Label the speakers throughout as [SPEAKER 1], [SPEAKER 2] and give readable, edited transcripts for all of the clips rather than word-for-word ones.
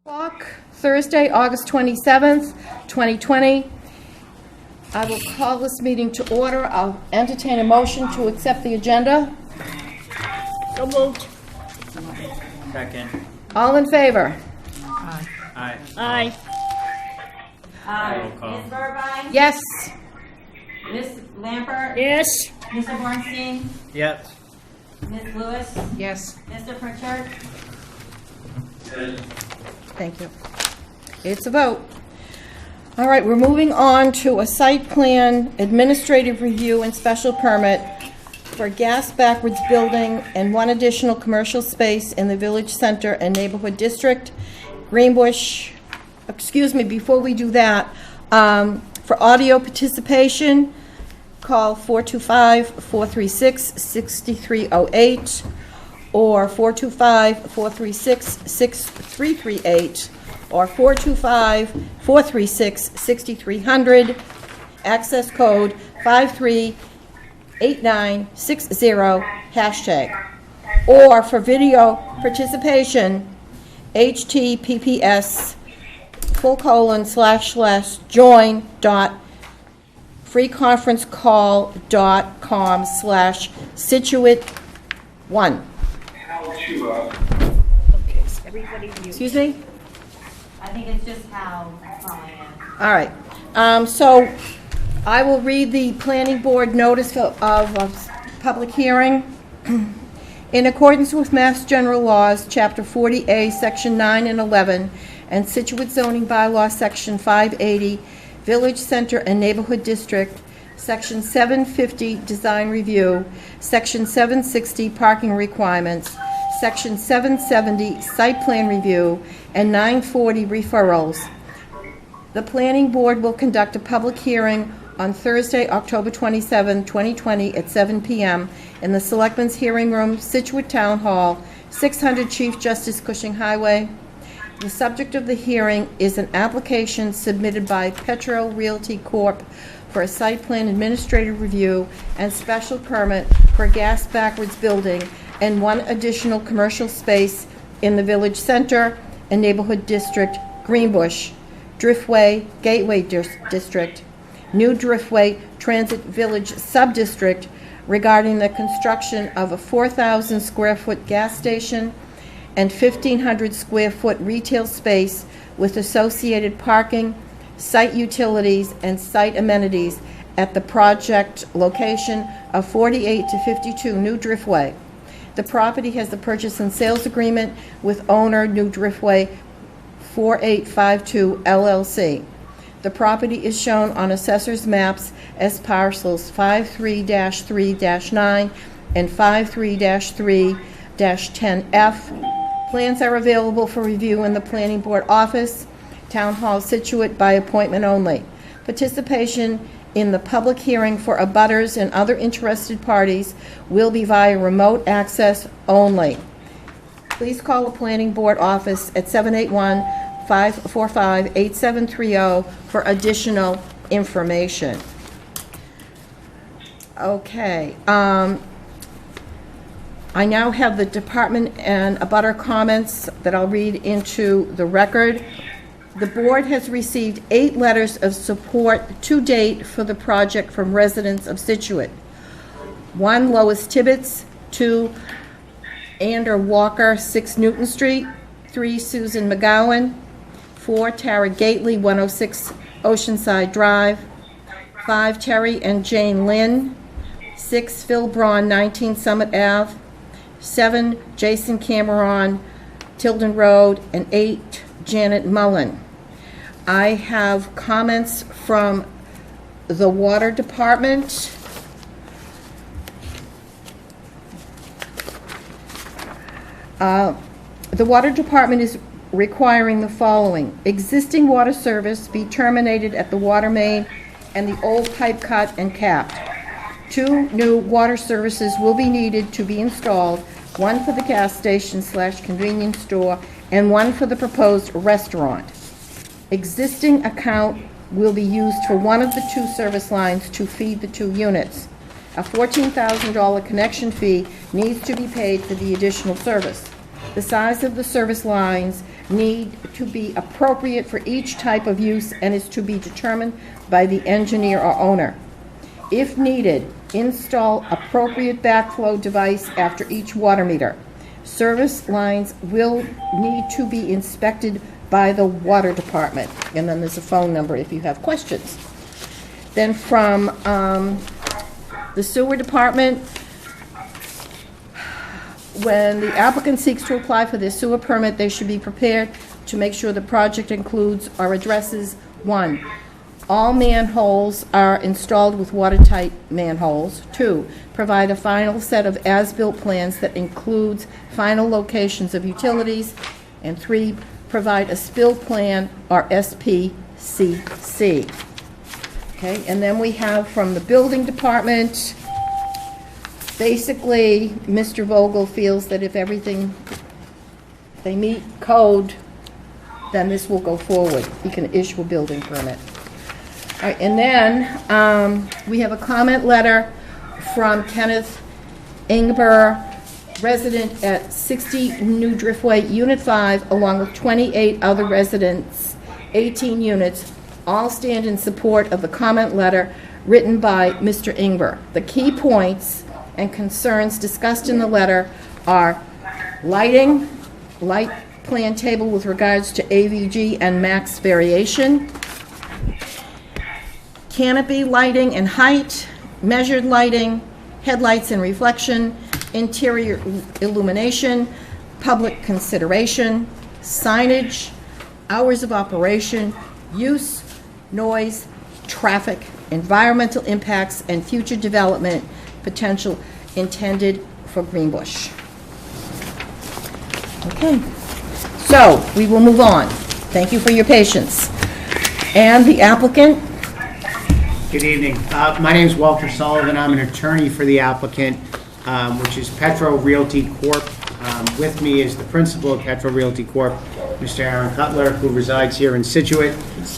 [SPEAKER 1] Sidewalk, Thursday, August 27th, 2020. I will call this meeting to order. I'll entertain a motion to accept the agenda.
[SPEAKER 2] So moved.
[SPEAKER 3] Second.
[SPEAKER 1] All in favor?
[SPEAKER 3] Aye.
[SPEAKER 2] Aye.
[SPEAKER 3] Roll call.
[SPEAKER 4] Ms. Burbine?
[SPEAKER 1] Yes.
[SPEAKER 4] Ms. Lampert?
[SPEAKER 2] Yes.
[SPEAKER 4] Mr. Bornstein?
[SPEAKER 3] Yes.
[SPEAKER 4] Ms. Lewis?
[SPEAKER 1] Yes.
[SPEAKER 4] Mr. Pritchard?
[SPEAKER 1] Thank you. It's a vote. All right, we're moving on to a site plan administrative review and special permit for gas backwards building and one additional commercial space in the Village Center and Neighborhood District, Greenbush. Excuse me, before we do that, for audio participation, call 425-436-6308 or 425-436-6338 or 425-436-6300, access code 538960, hashtag. Or for video participation, https://join.freeconferencecall.com/Scituate1.
[SPEAKER 2] Okay, so everybody mute.
[SPEAKER 1] Excuse me?
[SPEAKER 4] I think it's just how calling in.
[SPEAKER 1] All right. So I will read the planning board notice of public hearing. In accordance with Mass General Laws, Chapter 40A, Section 9 and 11, and Scituate zoning bylaw, Section 580, Village Center and Neighborhood District, Section 750, Design Review, Section 760, Parking Requirements, Section 770, Site Plan Review, and 940, Referrals. The Planning Board will conduct a public hearing on Thursday, October 27, 2020, at 7 p.m. in the Selectmen's Hearing Room, Scituate Town Hall, 600 Chief Justice Cushing Highway. The subject of the hearing is an application submitted by Petro Realty Corp. For a site plan administrative review and special permit for gas backwards building and one additional commercial space in the Village Center and Neighborhood District, Greenbush, Driftway, Gateway District, New Driftway Transit Village Subdistrict regarding the construction of a 4,000 square foot gas station and 1,500 square foot retail space with associated parking, site utilities, and site amenities at the project location of 48 to 52 New Driftway. The property has the purchase and sales agreement with owner New Driftway 4852 LLC. The property is shown on assessor's maps as parcels 53-3-9 and 53-3-10F. Plans are available for review in the Planning Board office, Town Hall Scituate, by appointment only. Participation in the public hearing for abutters and other interested parties will be via remote access only. Please call the Planning Board office at 781-545-8730 for additional information. Okay. I now have the department and abutter comments that I'll read into the record. The board has received 8 letters of support to date for the project from residents of Scituate. 1, Lois Tibbetts. 2, Ander Walker, 6 Newton Street. 3, Susan McGowan. 4, Tara Gately, 106 Oceanside Drive. 5, Terry and Jane Lynn. 6, Phil Braun, 19 Summit Ave. 7, Jason Cameron, Tilden Road. And 8, Janet Mullen. I have comments from the Water Department. The Water Department is requiring the following: existing water service be terminated at the water main and the old pipe cut and capped. 2 new water services will be needed to be installed, 1 for the gas station / convenience store and 1 for the proposed restaurant. Existing account will be used for one of the 2 service lines to feed the 2 units. A $14,000 connection fee needs to be paid for the additional service. The size of the service lines need to be appropriate for each type of use and is to be determined by the engineer or owner. If needed, install appropriate backflow device after each water meter. Service lines will need to be inspected by the water department. And then there's a phone number if you have questions. Then from the sewer department, when the applicant seeks to apply for their sewer permit, they should be prepared to make sure the project includes or addresses, 1, all manholes are installed with watertight manholes. 2, provide a final set of as-built plans that includes final locations of utilities. And 3, provide a spill plan or SPCC. Okay, and then we have from the building department, basically, Mr. Vogel feels that if everything, they meet code, then this will go forward. He can issue a building permit. All right, and then we have a comment letter from Kenneth Ingber, resident at 60 New Driftway, Unit 5, along with 28 other residents, 18 units, all stand in support of the comment letter written by Mr. Ingber. The key points and concerns discussed in the letter are lighting, light plan table with regards to AVG and max variation, canopy lighting and height, measured lighting, headlights and reflection, interior illumination, public consideration, signage, hours of operation, use, noise, traffic, environmental impacts, and future development potential intended for Greenbush. Okay, so we will move on. Thank you for your patience. And the applicant?
[SPEAKER 5] Good evening. My name is Walter Sullivan. I'm an attorney for the applicant, which is Petro Realty Corp. With me is the principal of Petro Realty Corp., Mr. Aaron Cutler, who resides here in Scituate.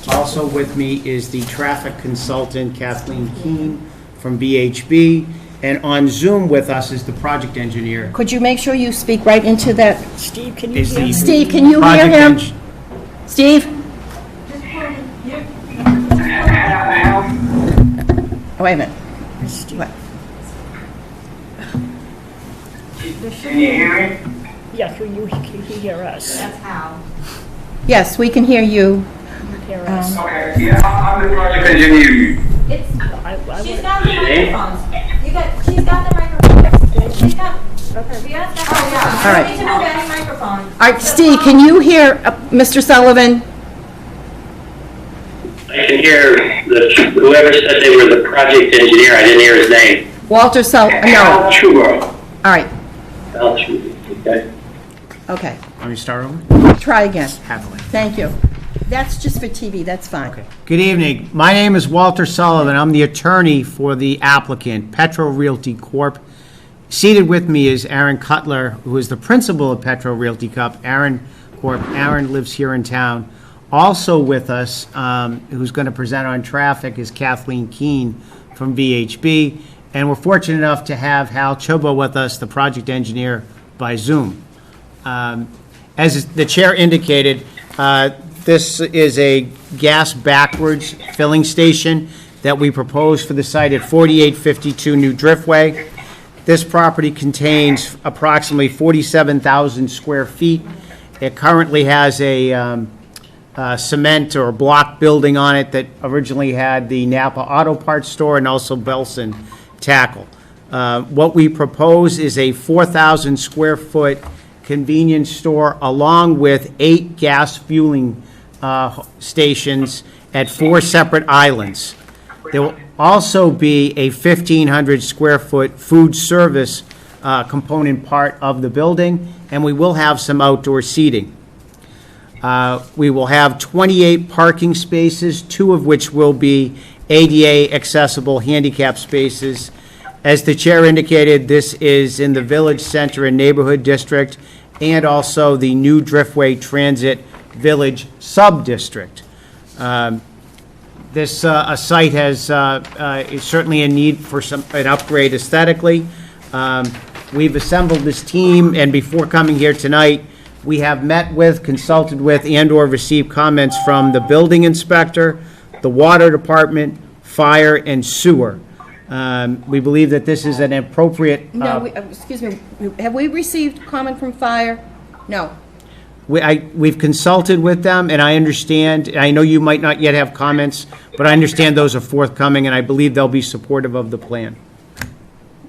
[SPEAKER 5] Also with me is the traffic consultant, Kathleen Keene from BHB. And on Zoom with us is the project engineer.
[SPEAKER 1] Could you make sure you speak right into that?
[SPEAKER 2] Steve, can you
[SPEAKER 5] Is
[SPEAKER 2] hear?
[SPEAKER 5] the
[SPEAKER 1] Steve, can you hear
[SPEAKER 5] project
[SPEAKER 1] him? Steve? Oh, wait a minute. What?
[SPEAKER 6] Can you hear me?
[SPEAKER 2] Yeah, can you hear us?
[SPEAKER 4] That's how.
[SPEAKER 1] Yes, we can hear you.
[SPEAKER 2] Hear us.
[SPEAKER 6] Okay, yeah, I'm the project engineer.
[SPEAKER 4] It's,
[SPEAKER 2] I
[SPEAKER 4] she's
[SPEAKER 2] would-
[SPEAKER 4] got the microphones. She's got the microphones. She's got, we got the microphones.
[SPEAKER 1] All right.
[SPEAKER 4] You don't need to move any microphone.
[SPEAKER 1] All right, Steve, can you hear Mr. Sullivan?
[SPEAKER 7] I can hear whoever said they were the project engineer. I didn't hear his name.
[SPEAKER 1] Walter Sullivan, no.
[SPEAKER 7] Al Chuba.
[SPEAKER 1] All right,
[SPEAKER 7] Al Chuba, okay.
[SPEAKER 1] okay.
[SPEAKER 5] Want me to start over?
[SPEAKER 1] Try again.
[SPEAKER 5] Happily.
[SPEAKER 1] Thank you. That's just for TV, that's fine.
[SPEAKER 5] Okay. Good evening. My name is Walter Sullivan. I'm the attorney for the applicant, Petro Realty Corp. Seated with me is Aaron Cutler, who is the principal of Petro Realty Corp. Aaron lives here in town. Also with us, who's going to present on traffic, is Kathleen Keene from VHB. And we're fortunate enough to have Hal Chuba with us, the project engineer, by Zoom. As the chair indicated, this is a gas backwards filling station that we propose for the site at 4852 New Driftway. This property contains approximately 47,000 square feet. It currently has a cement or block building on it that originally had the Napa Auto Parts store and also Belson Tackle. What we propose is a 4,000 square foot convenience store along with 8 gas fueling stations at 4 separate islands. There will also be a 1,500 square foot food service component part of the building, and we will have some outdoor seating. We will have 28 parking spaces, 2 of which will be ADA accessible handicap spaces. As the chair indicated, this is in the Village Center and Neighborhood District and also the New Driftway Transit Village Sub-District. This site has is certainly in need for an upgrade aesthetically. We've assembled this team, and before coming here tonight, We have met with, consulted with, and/or received comments from the building inspector, the water department, fire, and sewer. We believe that this is an appropriate...
[SPEAKER 1] No, excuse me, have we received comment from fire? No.
[SPEAKER 5] We've consulted with them, and I understand, I know you might not yet have comments, but I understand those are forthcoming, and I believe they'll be supportive of the plan.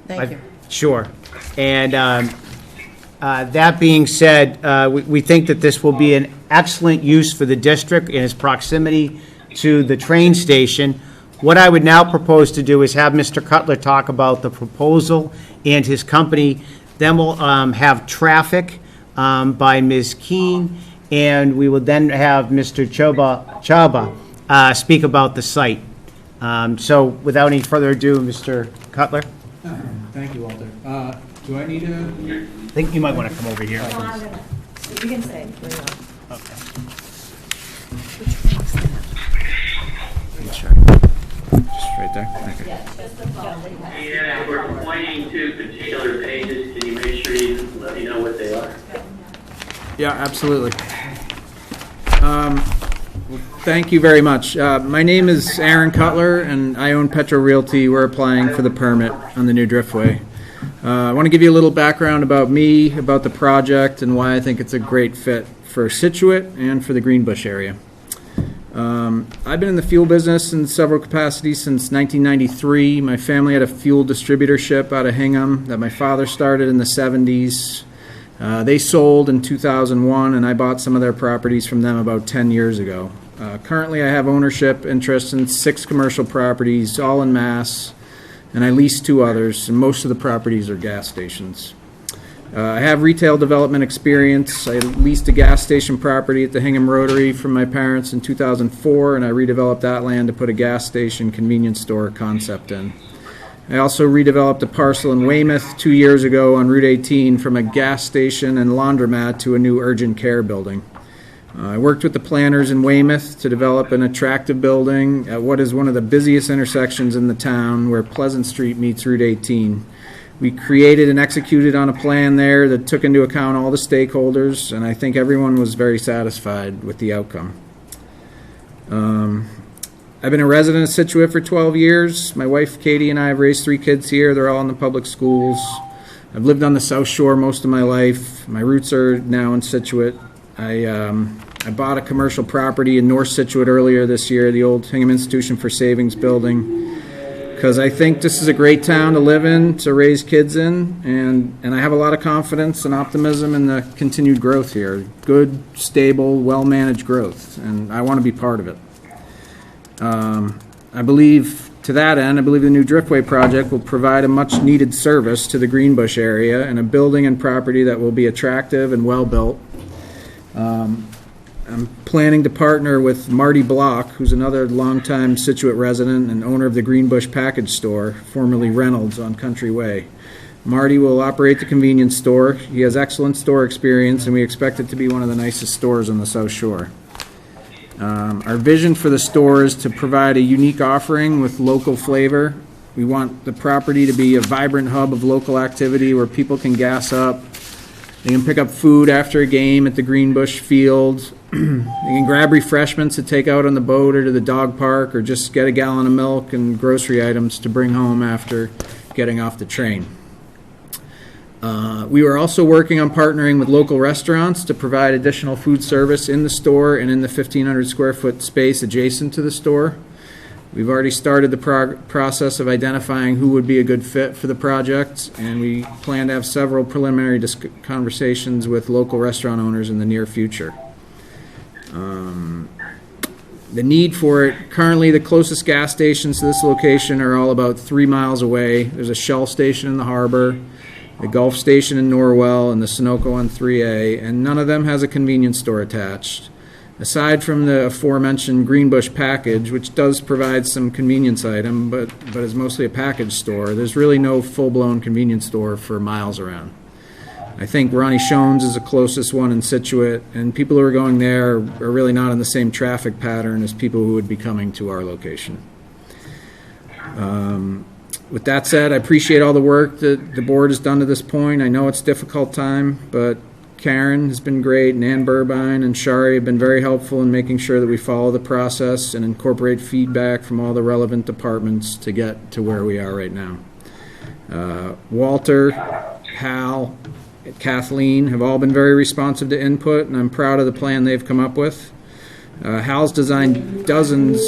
[SPEAKER 1] Thank you.
[SPEAKER 5] Sure. And that being said, we think that this will be an excellent use for the district in its proximity to the train station. What I would now propose to do is have Mr. Cutler talk about the proposal and his company. Then we'll have traffic by Ms. Keene, and we will then have Mr. Chaba speak about the site. So without any further ado, Mr. Cutler,
[SPEAKER 8] Thank you, Walter. Do I need to?
[SPEAKER 5] I think you might want to come over here.
[SPEAKER 4] You can say.
[SPEAKER 8] Just right there? Okay.
[SPEAKER 7] Yeah, we're pointing to particular pages. Can you make sure you let me know what they are?
[SPEAKER 8] Yeah, absolutely. Thank you very much. My name is Aaron Cutler, and I own Petro Realty. We're applying for the permit on the new Driftway. I want to give you a little background about me, about the project, and why I think it's a great fit for Scituate and for the Greenbush area. I've been in the fuel business in several capacities since 1993. My family had a fuel distributorship out of Hingham that my father started in the 70s. They sold in 2001, and I bought some of their properties from them about 10 years ago. Currently, I have ownership interest in 6 commercial properties, all in Mass, and I lease 2 others, and most of the properties are gas stations. I have retail development experience. I leased a gas station property at the Hingham Rotary from my parents in 2004, and I redeveloped that land to put a gas station convenience store concept in. I also redeveloped a parcel in Weymouth 2 years ago on Route 18 from a gas station and laundromat to a new urgent care building. I worked with the planners in Weymouth to develop an attractive building at what is one of the busiest intersections in the town, where Pleasant Street meets Route 18. We created and executed on a plan there that took into account all the stakeholders, and I think everyone was very satisfied with the outcome. I've been a resident of Scituate for 12 years. My wife Katie and I have raised 3 kids here. They're all in the public schools. I've lived on the South Shore most of my life. My roots are now in Scituate. I bought a commercial property in North Scituate earlier this year, the old Hingham Institution for Savings building, because I think this is a great town to live in, to raise kids in, and I have a lot of confidence and optimism in the continued growth here. Good, stable, well-managed growth, and I want to be part of it. I believe, to that end, I believe the new Driftway project will provide a much-needed service to the Greenbush area and a building and property that will be attractive and well-built. I'm planning to partner with Marty Block, who's another longtime Scituate resident and owner of the Greenbush Package Store, formerly Reynolds on Country Way. Marty will operate the convenience store. He has excellent store experience, and we expect it to be one of the nicest stores on the South Shore. Our vision for the store is to provide a unique offering with local flavor. We want the property to be a vibrant hub of local activity where people can gas up. They can pick up food after a game at the Greenbush field. They can grab refreshments to take out on the boat or to the dog park, or just get a gallon of milk and grocery items to bring home after getting off the train. We are also working on partnering with local restaurants to provide additional food service in the store and in the 1,500 square foot space adjacent to the store. We've already started the process of identifying who would be a good fit for the project, and we plan to have several preliminary conversations with local restaurant owners in the near future. The need for it, currently the closest gas stations to this location are all about 3 miles away. There's a Shell station in the harbor, the Gulf station in Norwell, and the Sunoco on 3A, and none of them has a convenience store attached. Aside from the aforementioned Greenbush package, which does provide some convenience item, but is mostly a package store, there's really no full-blown convenience store for miles around. I think Ronnie Schoen's is the closest one in Scituate, and people who are going there are really not in the same traffic pattern as people who would be coming to our location. With that said, I appreciate all the work that the board has done to this point. I know it's a difficult time, but Karen has been great, and Ann Burbine and Shari have been very helpful in making sure that we follow the process and incorporate feedback from all the relevant departments to get to where we are right now. Walter, Hal, Kathleen have all been very responsive to input, and I'm proud of the plan they've come up with. Hal's designed dozens,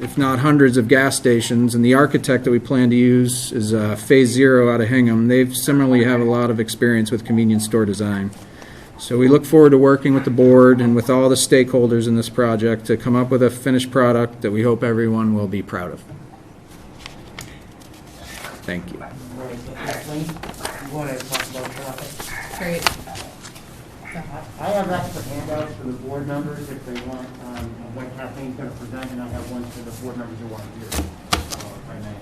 [SPEAKER 8] if not hundreds, of gas stations, and the architect that we plan to use is Phase Zero out of Hingham. They've similarly have a lot of experience with convenience store design. So we look forward to working with the board and with all the stakeholders in this project to come up with a finished product that we hope everyone will be proud of. Thank you.
[SPEAKER 5] Kathleen, you want to talk about traffic?
[SPEAKER 9] Great.
[SPEAKER 5] I have extra handouts for the board members if they want, when Kathleen's going to present, and I have one for the board members who want to hear, if I may.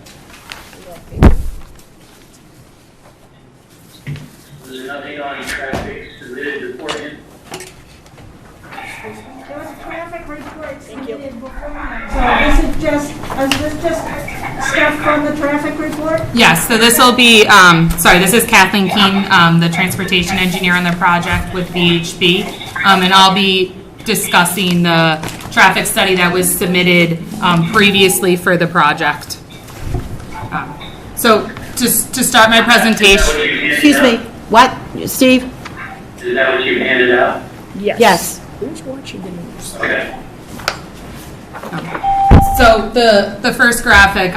[SPEAKER 7] There's nothing on traffic submitted beforehand.
[SPEAKER 4] There was a traffic report submitted before.
[SPEAKER 2] So is this just stuff from the traffic report?
[SPEAKER 9] Yes, so this will be, this is Kathleen Keene, the transportation engineer on the project with VHB, and I'll be discussing the traffic study that was submitted previously for the project. So to start my presentation.
[SPEAKER 1] Excuse me, what, Steve?
[SPEAKER 7] Is that what you handed out?
[SPEAKER 1] Yes.
[SPEAKER 2] Who's watching the news?
[SPEAKER 7] Okay.
[SPEAKER 9] So the first graphic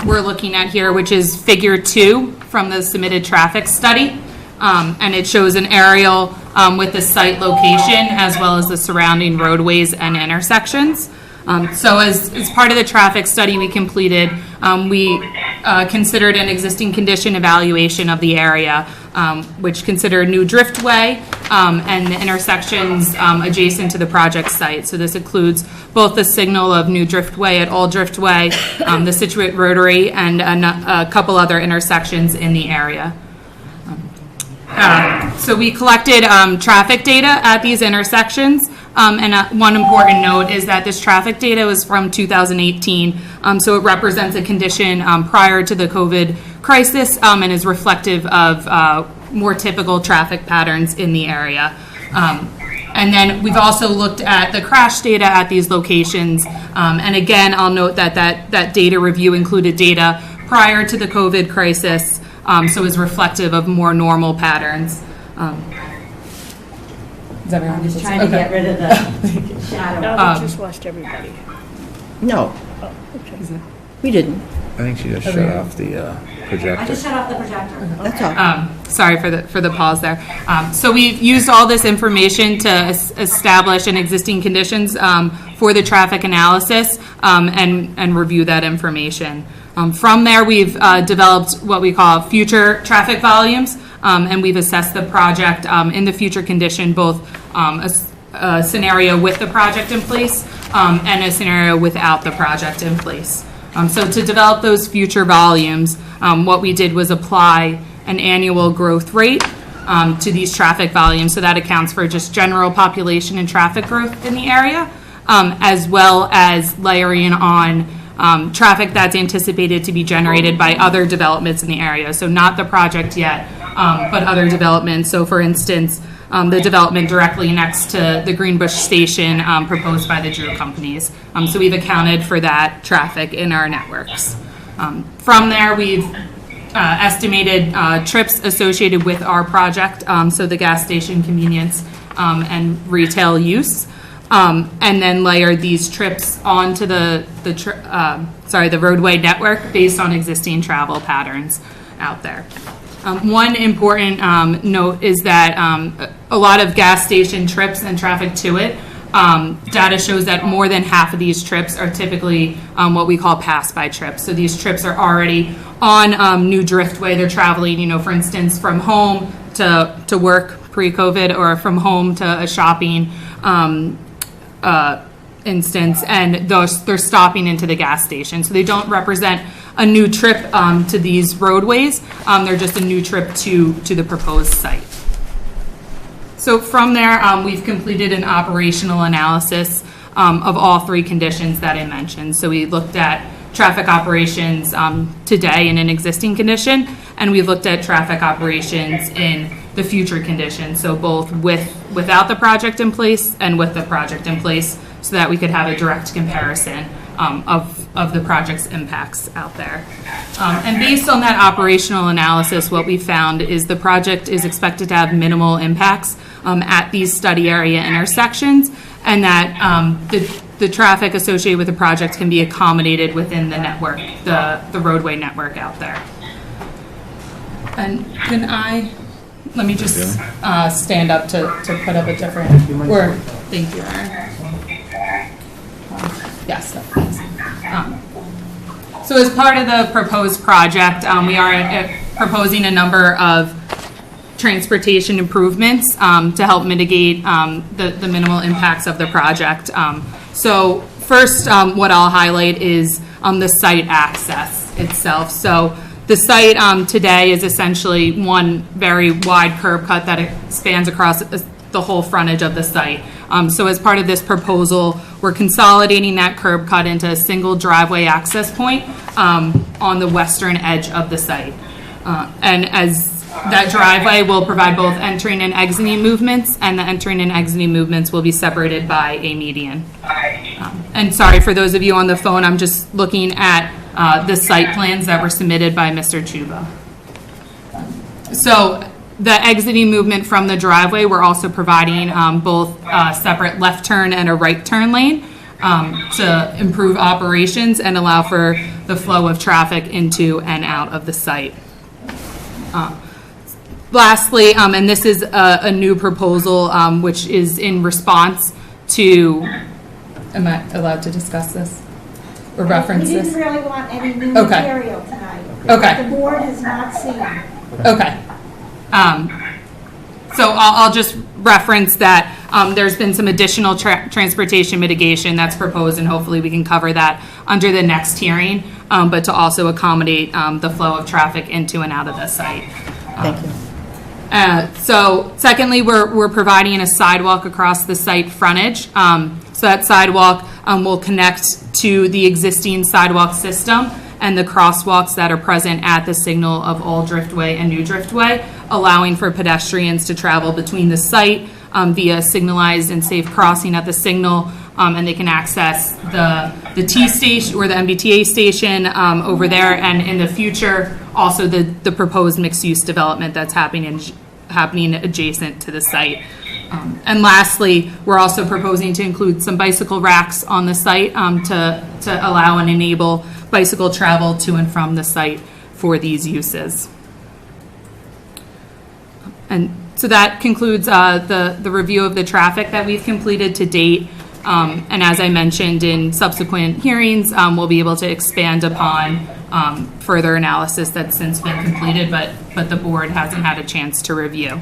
[SPEAKER 9] we're looking at here, which is figure 2 from the submitted traffic study, and it shows an aerial with the site location as well as the surrounding roadways and intersections. So as part of the traffic study we completed, we considered an existing condition evaluation of the area, which considered new driftway and the intersections adjacent to the project site. So this includes both the signal of new driftway at Old Driftway, the Scituate Rotary, and a couple other intersections in the area. So we collected traffic data at these intersections, and one important note is that this traffic data was from 2018, so it represents a condition prior to the COVID crisis and is reflective of more typical traffic patterns in the area. And then we've also looked at the crash data at these locations, and again, I'll note that data review included data prior to the COVID crisis, so is reflective of more normal patterns. Is everyone
[SPEAKER 4] Just trying to get rid of the shadow.
[SPEAKER 2] Now we just lost everybody.
[SPEAKER 1] No,
[SPEAKER 2] Oh, okay.
[SPEAKER 1] we didn't.
[SPEAKER 8] I think she just shut off the
[SPEAKER 4] I
[SPEAKER 8] projector.
[SPEAKER 4] just shut off the projector.
[SPEAKER 1] That's all.
[SPEAKER 9] Sorry for the pause there. So we've used all this information to establish an existing conditions for the traffic analysis and review that information. From there, we've developed what we call future traffic volumes, and we've assessed the project in the future condition, both a scenario with the project in place and a scenario without the project in place. So to develop those future volumes, what we did was apply an annual growth rate to these traffic volumes. So that accounts for just general population and traffic growth in the area, as well as layering on traffic that's anticipated to be generated by other developments in the area. So not the project yet, but other developments. So for instance, the development directly next to the Greenbush station proposed by the Drew companies. So we've accounted for that traffic in our networks. From there, we've estimated trips associated with our project, so the gas station convenience and retail use, and then layered these trips onto the roadway network based on existing travel patterns out there. One important note is that a lot of gas station trips and traffic to it, data shows that more than half of these trips are typically what we call pass-by trips. So these trips are already on new driftway. They're traveling, for instance, from home to work pre-COVID, or from home to a shopping instance, and they're stopping into the gas station. So they don't represent a new trip to these roadways. They're just a new trip to the proposed site. So from there, we've completed an operational analysis of all three conditions that I mentioned. So we looked at traffic operations today in an existing condition, and we looked at traffic operations in the future conditions, so both without the project in place and with the project in place, so that we could have a direct comparison of the project's impacts out there. And based on that operational analysis, what we found is the project is expected to have minimal impacts at these study area intersections, and that the traffic associated with the project can be accommodated within the network, the roadway network out there. And let me just stand up to put up a different, thank you, Aaron. Yes, thanks. So as part of the proposed project, we are proposing a number of transportation improvements to help mitigate the minimal impacts of the project. So first, what I'll highlight is the site access itself. So the site today is essentially one very wide curb cut that spans across the whole frontage of the site. So as part of this proposal, we're consolidating that curb cut into a single driveway access point on the western edge of the site. And as that driveway will provide both entering and exiting movements, and the entering and exiting movements will be separated by a median. And sorry, for those of you on the phone, I'm just looking at the site plans that were submitted by Mr. Chuba. So the exiting movement from the driveway, we're also providing both a separate left turn and a right turn lane to improve operations and allow for the flow of traffic into and out of the site. Lastly, and this is a new proposal which is in response to, am I allowed to discuss this or reference
[SPEAKER 2] We
[SPEAKER 9] this?
[SPEAKER 2] didn't really want any new
[SPEAKER 9] Okay.
[SPEAKER 2] material tonight.
[SPEAKER 9] Okay.
[SPEAKER 2] The board has not seen.
[SPEAKER 9] Okay. So I'll just reference that there's been some additional transportation mitigation that's proposed, and hopefully we can cover that under the next hearing, but to also accommodate the flow of traffic into and out of the site.
[SPEAKER 1] Thank you.
[SPEAKER 9] So secondly, we're providing a sidewalk across the site frontage. So that sidewalk will connect to the existing sidewalk system and the crosswalks that are present at the signal of Old Driftway and New Driftway, allowing for pedestrians to travel between the site via signalized and safe crossing at the signal, and they can access the T station or the MBTA station over there, and in the future, also the proposed mixed-use development that's happening adjacent to the site. And lastly, we're also proposing to include some bicycle racks on the site to allow and enable bicycle travel to and from the site for these uses. And so that concludes the review of the traffic that we've completed to date. And as I mentioned in subsequent hearings, we'll be able to expand upon further analysis that's since been completed, but the board hasn't had a chance to review.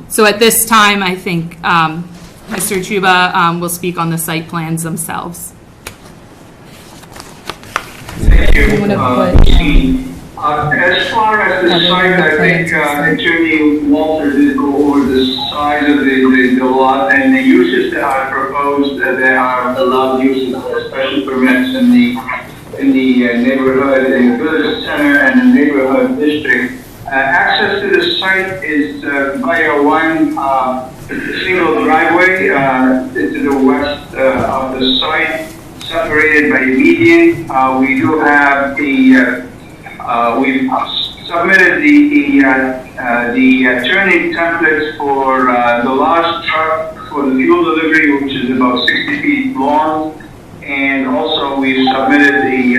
[SPEAKER 9] So at this time, I think Mr. Chuba will speak on the site plans themselves.
[SPEAKER 6] Thank you.
[SPEAKER 9] I'm gonna put,
[SPEAKER 6] As far as the site, I think Attorney Walter did go over the size of the lot and the uses that are proposed. There are allowed uses for special permits in the neighborhood, in the village center and the neighborhood district. Access to the site is via one single driveway to the west of the site, separated by a median. We do have we've submitted the turning templates for the large truck for the fuel delivery, which is about 60 feet long, and also we submitted the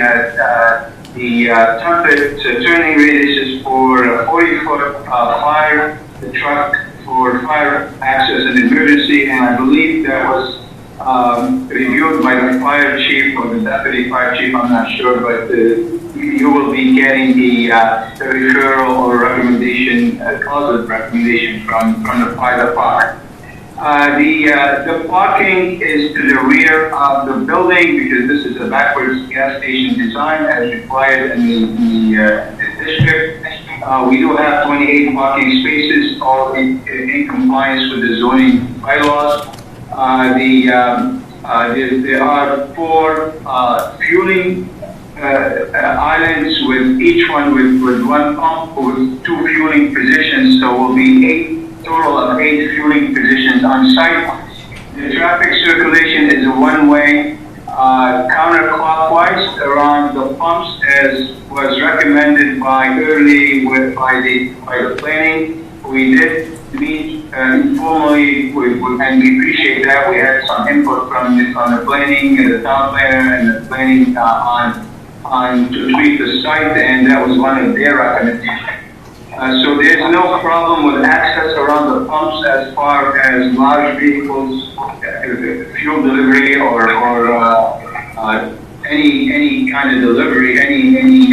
[SPEAKER 6] template turning radiuses for 40-foot fire truck for fire access and emergency, and I believe that was reviewed by the fire chief or the deputy fire chief, I'm not sure, but you will be getting the referral or recommendation, positive recommendation from the fire department. The parking is to the rear of the building because this is a backwards gas station design as required in the district. We do have 28 parking spaces, all in compliance with the zoning bylaws. There are 4 fueling islands with each one with one pump with 2 fueling positions, so will be total of 8 fueling positions on site. The traffic circulation is a one-way, counterclockwise around the pumps, as was recommended by the planning. We did meet informally, and we appreciate that. We had some input from the planning and the town planner and the planning on to treat the site, and that was one of their recommendations. So there's no problem with access around the pumps as far as large vehicles, fuel delivery, or any kind of delivery, any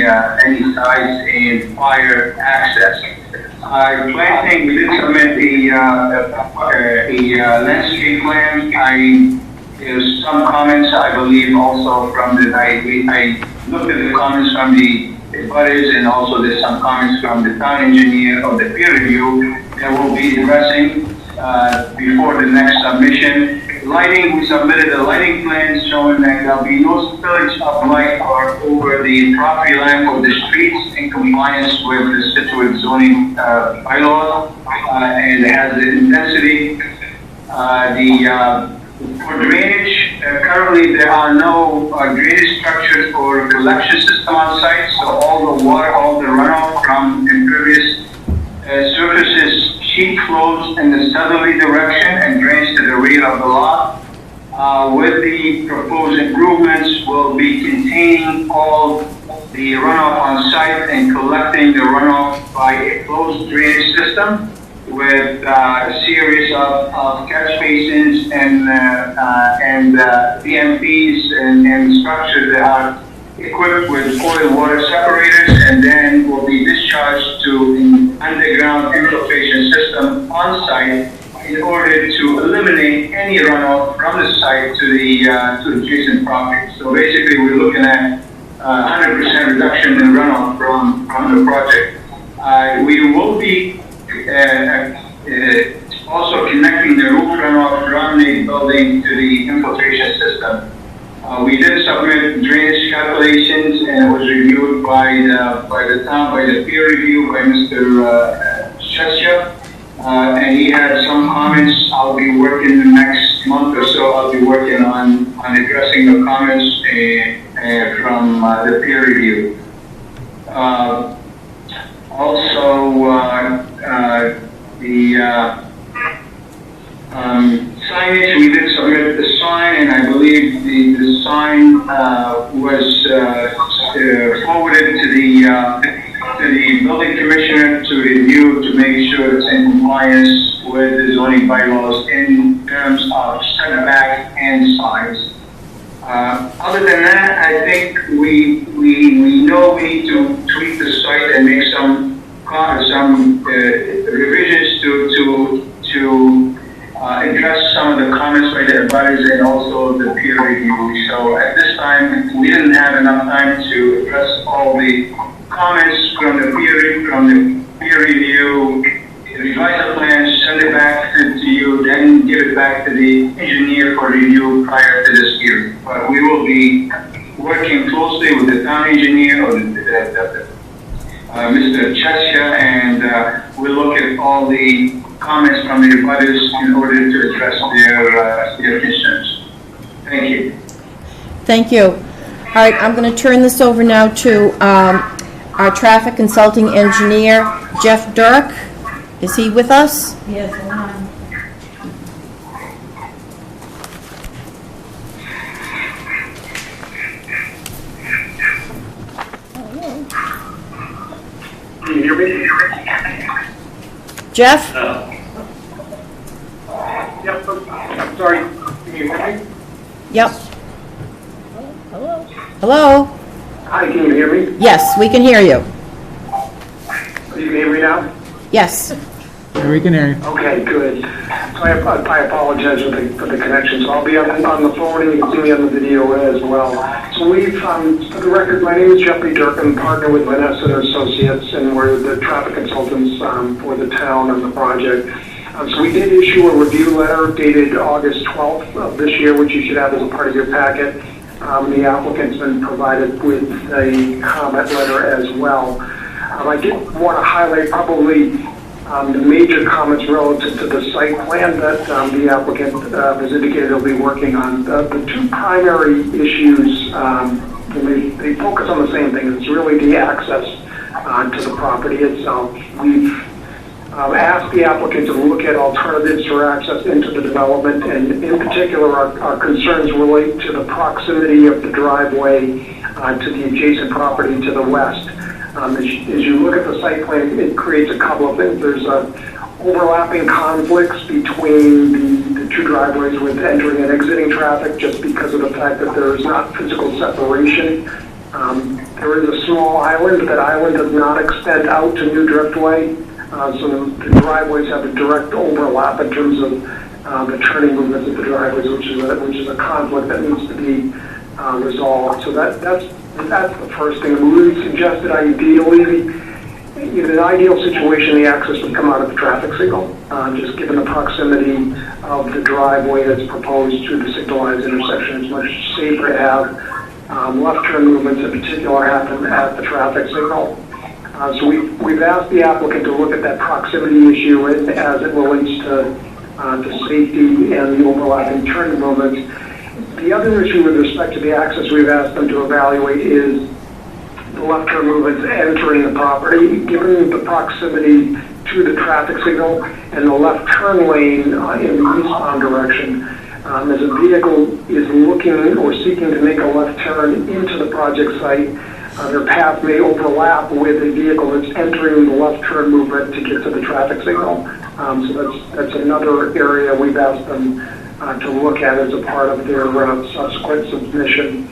[SPEAKER 6] size, and fire access. Planting, we did submit a landscape plan. There's some comments, I believe, also from I looked at the comments from the butters, and also there's some comments from the town engineer of the peer review that we'll be addressing before the next submission. Lighting, we submitted a lighting plan showing that there'll be no spillage of light or over the property line of the streets in compliance with the Scituate zoning bylaw, and it has the intensity. For drainage, currently there are no drainage structures or collection system on site, so all the water, all the runoff from impervious surfaces sheet flows in the southerly direction and drains to the rear of the lot. With the proposed improvements, we'll be containing all the runoff on site and collecting the runoff by a closed drainage system with a series of catch basins and BMPs and structures that are equipped with oil water separators, and then will be discharged to an underground infiltration system on site in order to eliminate any runoff from the site to the adjacent property. So basically, we're looking at 100% reduction in runoff from the project. We will be also connecting the roof runoff from the building to the infiltration system. We did submit drainage calculations, and it was reviewed by the peer review by Mr. Chesia, and he had some comments. I'll be working the next month or so. I'll be working on addressing the comments from the peer review. Signage, we did submit the sign, and I believe the sign was forwarded to the building commissioner to review to make sure it's in compliance with the zoning bylaws in terms of setback and size. Other than that, I think we know we need to tweak the site and make some revisions to address some of the comments by the advisors and also the peer review. So at this time, we didn't have enough time to address all the comments from the peer review, revise the plans, send it back to you, then give it back to the engineer for review prior to this hearing. But we will be working closely with the town engineer or Mr. Chesia, and we'll look at all the comments from the abutters in order to address their concerns. Thank you.
[SPEAKER 1] Thank you. All right, I'm going to turn this over now to our traffic consulting engineer, Jeff Dirk. Is he with us?
[SPEAKER 2] Yes,
[SPEAKER 6] Can you hear me?
[SPEAKER 1] Jeff?
[SPEAKER 6] Yep, I'm sorry. Can you hear me?
[SPEAKER 1] Yep. Hello?
[SPEAKER 6] Hi, can you hear me?
[SPEAKER 1] Yes, we can hear you.
[SPEAKER 6] You can hear me now?
[SPEAKER 1] Yes.
[SPEAKER 8] Yeah, we can hear you.
[SPEAKER 6] Okay, good. So I apologize for the connection. So I'll be on the phone, and you can see me on the video as well. So we've, for the record, my name is Jeffrey Dirk. I'm partner with Vanessa and Associates, and we're the traffic consultants for the town and the project. So we did issue a review letter dated August 12th of this year, which you should have as a part of your packet. The applicant's been provided with a comment letter as well. I did want to highlight probably the major comments relative to the site plan that the applicant has indicated he'll be working on. The two primary issues, they focus on the same thing. It's really the access to the property itself. We've asked the applicant to look at alternatives for access into the development, and in particular, our concerns relate to the proximity of the driveway to the adjacent property to the west. As you look at the site plan, it creates a couple of things. There's overlapping conflicts between the two driveways with entering and exiting traffic just because of the fact that there is not physical separation. There is a small island. That island does not extend out to New Driftway, so the driveways have a direct overlap in terms of the turning movements of the driveways, which is a conflict that needs to be resolved. So that's the first thing. We suggested ideally, in an ideal situation, the access would come out of the traffic signal, just given the proximity of the driveway that's proposed to the signalized intersection. It's much safer to have left turn movements in particular happen at the traffic signal. So we've asked the applicant to look at that proximity issue as it relates to safety and the overlapping turn movements. The other issue with respect to the access we've asked them to evaluate is the left turn movements entering the property. Given the proximity to the traffic signal and the left turn lane in the eastbound direction, as a vehicle is looking or seeking to make a left turn into the project site, their path may overlap with a vehicle that's entering the left turn movement to get to the traffic signal. So that's another area we've asked them to look at as a part of their subsequent submission.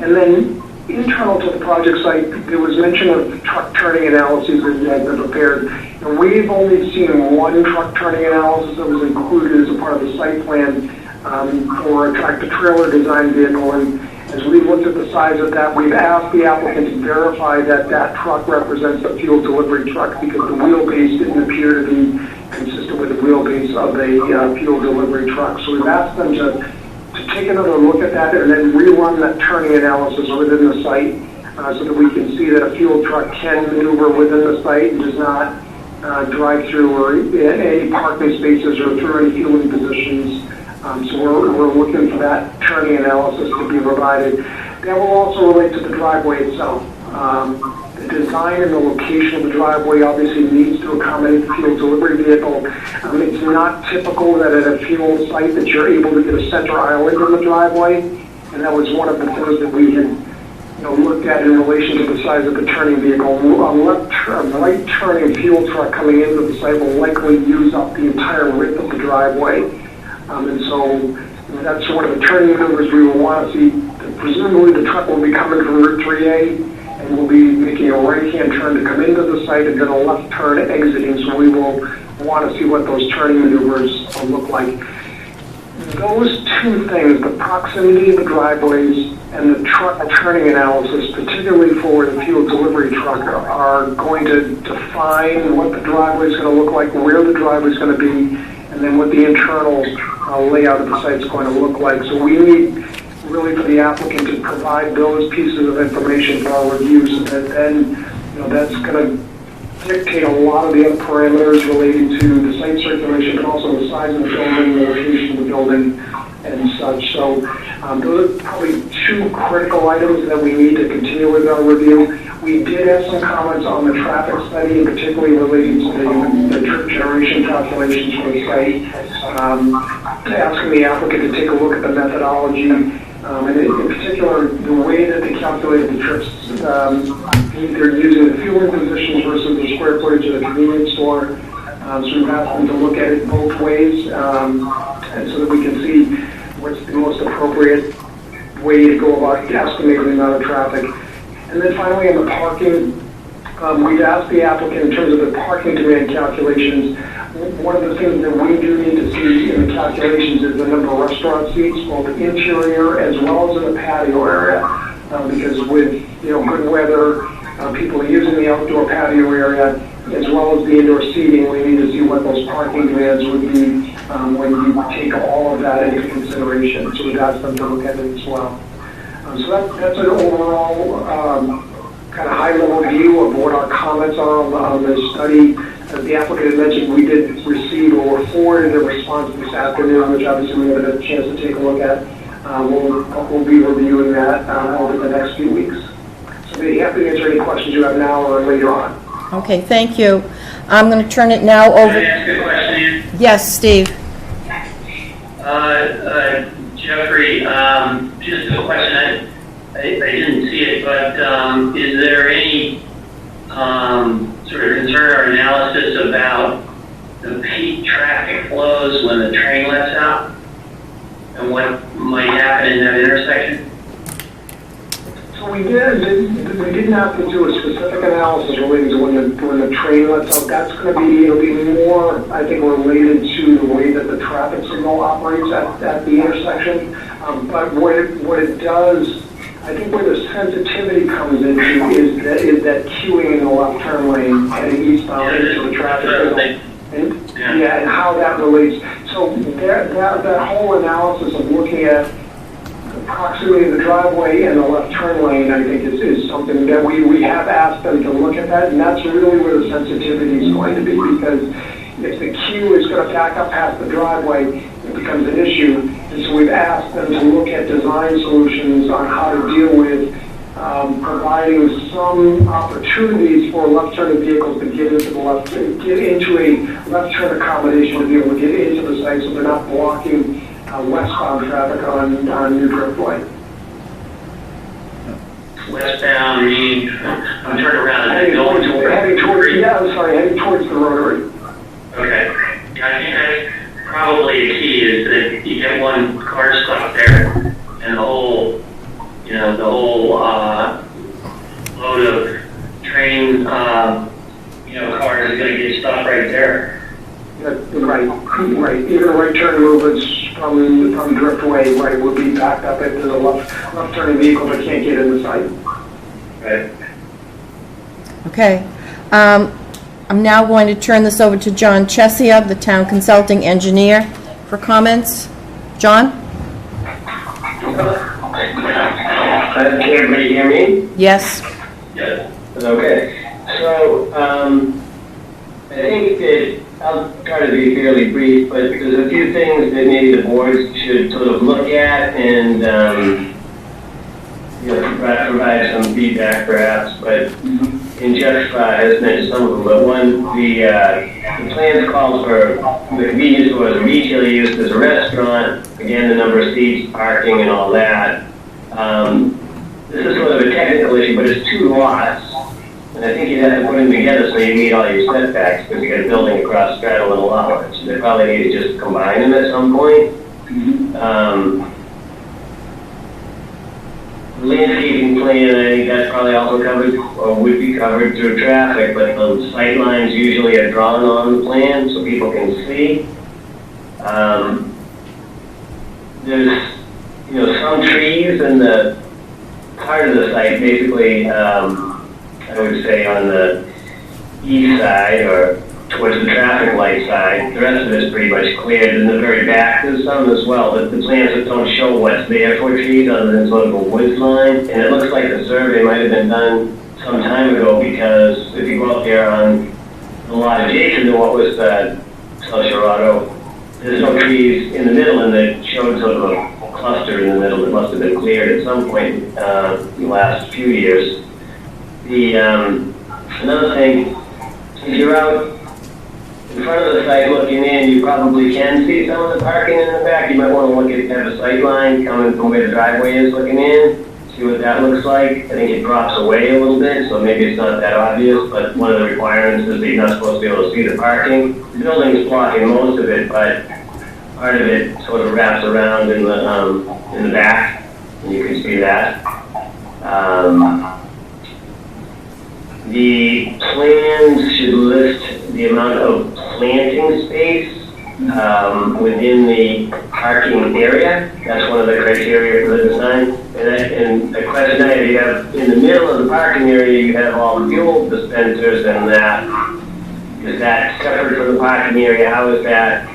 [SPEAKER 6] And then internal to the project site, there was mention of truck turning analyses that you had been prepared. And we've only seen one truck turning analysis that was included as a part of the site plan for a tractor-trailer design vehicle. And as we looked at the size of that, we've asked the applicant to verify that that truck represents a fuel delivery truck because the wheelbase didn't appear to be consistent with the wheelbase of a fuel delivery truck. So we've asked them to take another look at that and then rerun that turning analysis within the site so that we can see that a fuel truck can maneuver within the site and does not drive through or any parking spaces or through any fueling positions. So we're looking for that turning analysis to be provided. That will also relate to the driveway itself. The design and the location of the driveway obviously needs to accommodate the fuel delivery vehicle. It's not typical that at a fuel site that you're able to get a center island in the driveway, and that was one of the things that we had looked at in relation to the size of the turning vehicle. A right turning fuel truck coming into the site will likely use up the entire width of the driveway. And so that's one of the turning maneuvers we will want to see. Presumably the truck will be coming from Route 3A and will be making a right-hand turn to come into the site and then a left turn exiting. So we will want to see what those turning maneuvers look like. Those two things, the proximity of the driveways and the truck turning analysis, particularly for the fuel delivery truck, are going to define what the driveway is going to look like, where the driveway is going to be, and then what the internal layout of the site is going to look like. So we need really for the applicant to provide those pieces of information for our review so that then that's going to dictate a lot of the other parameters relating to the site circulation, but also the size of the building, the location of the building, and such. So those are probably two critical items that we need to continue with our review. We did have some comments on the traffic study, and particularly relating to the trip generation calculations for the site, asking the applicant to take a look at the methodology, and in particular, the way that they calculated the trips, either using the fueling positions versus the square footage of the convenience store. So we've asked them to look at it both ways, and so that we can see what's the most appropriate way to go about estimating the amount of traffic. And then finally, on the parking, we've asked the applicant in terms of the parking demand calculations. One of the things that we do need to see in the calculations is the number of restaurant seats, both interior as well as in the patio area, because with good weather, people using the outdoor patio area as well as the indoor seating, we need to see what those parking demands would be when you take all of that into consideration. So we've asked them to look at it as well. So that's an overall kind of high-level view of what our comments are on the study. As the applicant had mentioned, we did receive or forwarded a response this afternoon, which obviously we haven't had a chance to take a look at. We'll be reviewing that over the next few weeks. So be happy to answer any questions you have now or later on.
[SPEAKER 1] Okay, thank you. I'm going to turn it now over.
[SPEAKER 7] Can I ask a question?
[SPEAKER 1] Yes, Steve.
[SPEAKER 7] Jeffrey, just a question. I didn't see it, but is there any sort of concern or analysis about the peak traffic flows when the train lets out and what might happen in that intersection?
[SPEAKER 6] So we didn't have to do a specific analysis related to when the train lets out. That's going to be, it'll be more, I think, related to the way that the traffic signal operates at the intersection. But what it does, I think where the sensitivity comes into is that queuing in the left turn lane heading eastbound into the traffic signal. And how that relates. So that whole analysis of looking at proximity of the driveway and the left turn lane, I think is something that we have asked them to look at that, and that's really where the sensitivity is going to be, because if the queue is going to back up past the driveway, it becomes an issue. And so we've asked them to look at design solutions on how to deal with providing some opportunities for left-turning vehicles to get into a left-turn accommodation to be able to get into the site, so they're not blocking westbound traffic on New Driftway.
[SPEAKER 7] Westbound meaning I'm turning around and
[SPEAKER 6] Heading
[SPEAKER 7] going
[SPEAKER 6] heading towards the rotary.
[SPEAKER 7] Okay. Yeah, I think that's probably the key is that you get one car stop there and the whole load of train, cars is going to get stopped right there.
[SPEAKER 6] Right. Even right turn movements from Driftway, right, will be backed up into the left turning vehicle that can't get in the site.
[SPEAKER 7] Right.
[SPEAKER 1] Okay. I'm now going to turn this over to John Chesia, the town consulting engineer, for comments. John?
[SPEAKER 10] Can everybody hear me?
[SPEAKER 1] Yes.
[SPEAKER 7] Yes.
[SPEAKER 10] Okay. So, I think that I'll try to be fairly brief, but there's a few things that maybe the boards should sort of look at and, provide some feedback perhaps, but Jeff has mentioned some of them, but one, the plans call for the convenience store as a retail use, as a restaurant, again, the number of seats, parking, and all that. This is sort of a technical issue, but it's 2 lots, and I think you'd have to put them together so you meet all your setbacks, because you got a building across straddle and a lot, so they probably need to just combine them at some point. Landscaping plan, I think that's probably also covered, or would be covered through traffic, but the sight lines usually are drawn on the plan so people can see. There's, some trees in the part of the site, basically, I would say on the east side or towards the traffic light side. The rest of it is pretty much cleared. In the very back, there's some as well, but the plans that don't show what's there for trees other than sort of a woods line. And it looks like the survey might have been done some time ago, because if you go up there on the lot adjacent to what was South Shorado, there's no trees in the middle, and it showed sort of a cluster in the middle that must have been cleared at some point in the last few years. Another thing, if you're out in front of the site looking in, you probably can see some of the parking in the back. You might want to have a sight line coming from where the driveway is looking in, see what that looks like. I think it drops away a little bit, so maybe it's not that obvious, but one of the requirements is that you're not supposed to be able to see the parking. The building's blocking most of it, but part of it sort of wraps around in the back, and you can see that. The plans should list the amount of planting space within the parking area. That's one of the criteria for the design. And the question I have, you have in the middle of the parking area, you have all the fuel dispensers, and that is that separate from the parking area? How is that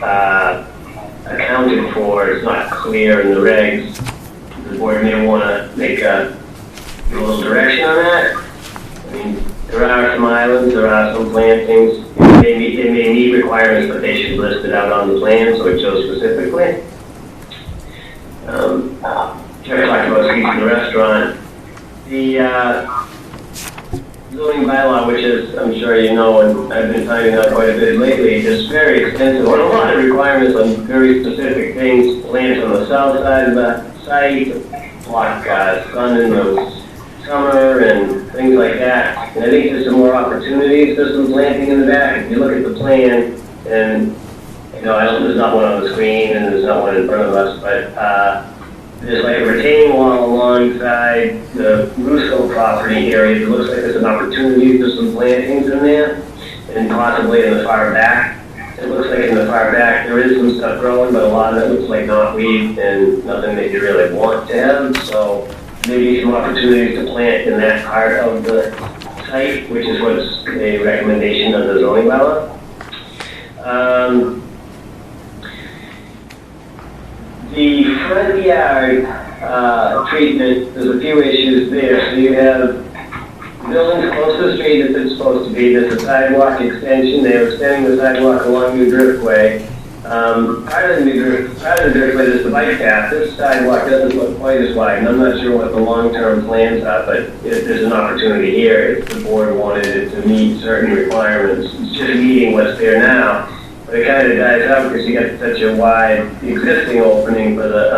[SPEAKER 10] accounted for. It's not clear in the regs. The board may want to make a little direction on that. I mean, there are some islands, there are some plantings. It may meet requirements, but they should list it out on the plan so it shows specifically. Jeff talked about streets in the restaurant. The zoning bylaw, which is, I'm sure you know, and I've been finding out quite a bit lately, is very extensive on a lot of requirements on very specific things. Plants on the south side of the site, block sun in the summer and things like that. And I think there's some more opportunities. There's some planting in the back. If you look at the plan, and you know, there's not one on the screen and there's not one in front of us, but there's like a retaining wall alongside the Russo property area. It looks like there's an opportunity for some plantings in there, and possibly in the far back. It looks like in the far back there is some stuff growing, but a lot of it looks like knotweed and nothing that you really want to have. So maybe some opportunities to plant in that part of the site, which is what's a recommendation of the zoning bylaw. The front yard treatment, there's a few issues there. So you have buildings close to the street as it's supposed to be. There's a sidewalk extension. They're extending the sidewalk along New Driftway. Part of the Driftway is the bike path. This sidewalk doesn't look quite as wide, and I'm not sure what the long-term plans are, but there's an opportunity here if the board wanted it to meet certain requirements. It's just meeting what's there now. But it kind of dies out because you got such a wide existing opening for the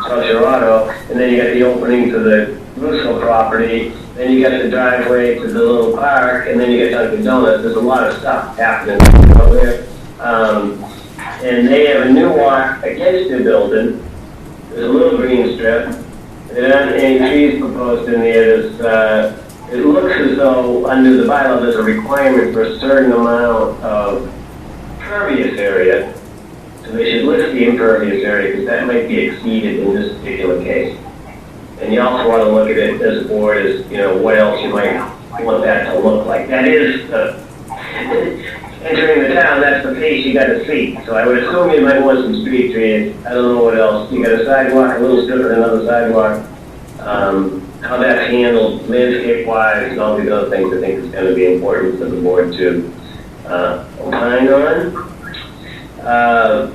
[SPEAKER 10] South Shore Auto, and then you got the opening to the Russo property, then you got the driveway to the little park, and then you got Dunkin' Donuts. There's a lot of stuff happening over there. And they have a new walk against the building. There's a little green strip. There aren't any trees proposed in there. It looks as though under the bylaw there's a requirement for a certain amount of impervious area, so they should list the impervious area because that might be exceeded in this particular case. And you also want to look at it as a board as, you know, what else you might want that to look like. That is entering the town, that's the pace you got to see. So I would assume you might want some street trees. I don't know what else. You got a sidewalk, a little strip and another sidewalk. How that's handled landscape-wise and all these other things I think is going to be important for the board to opine on. I'm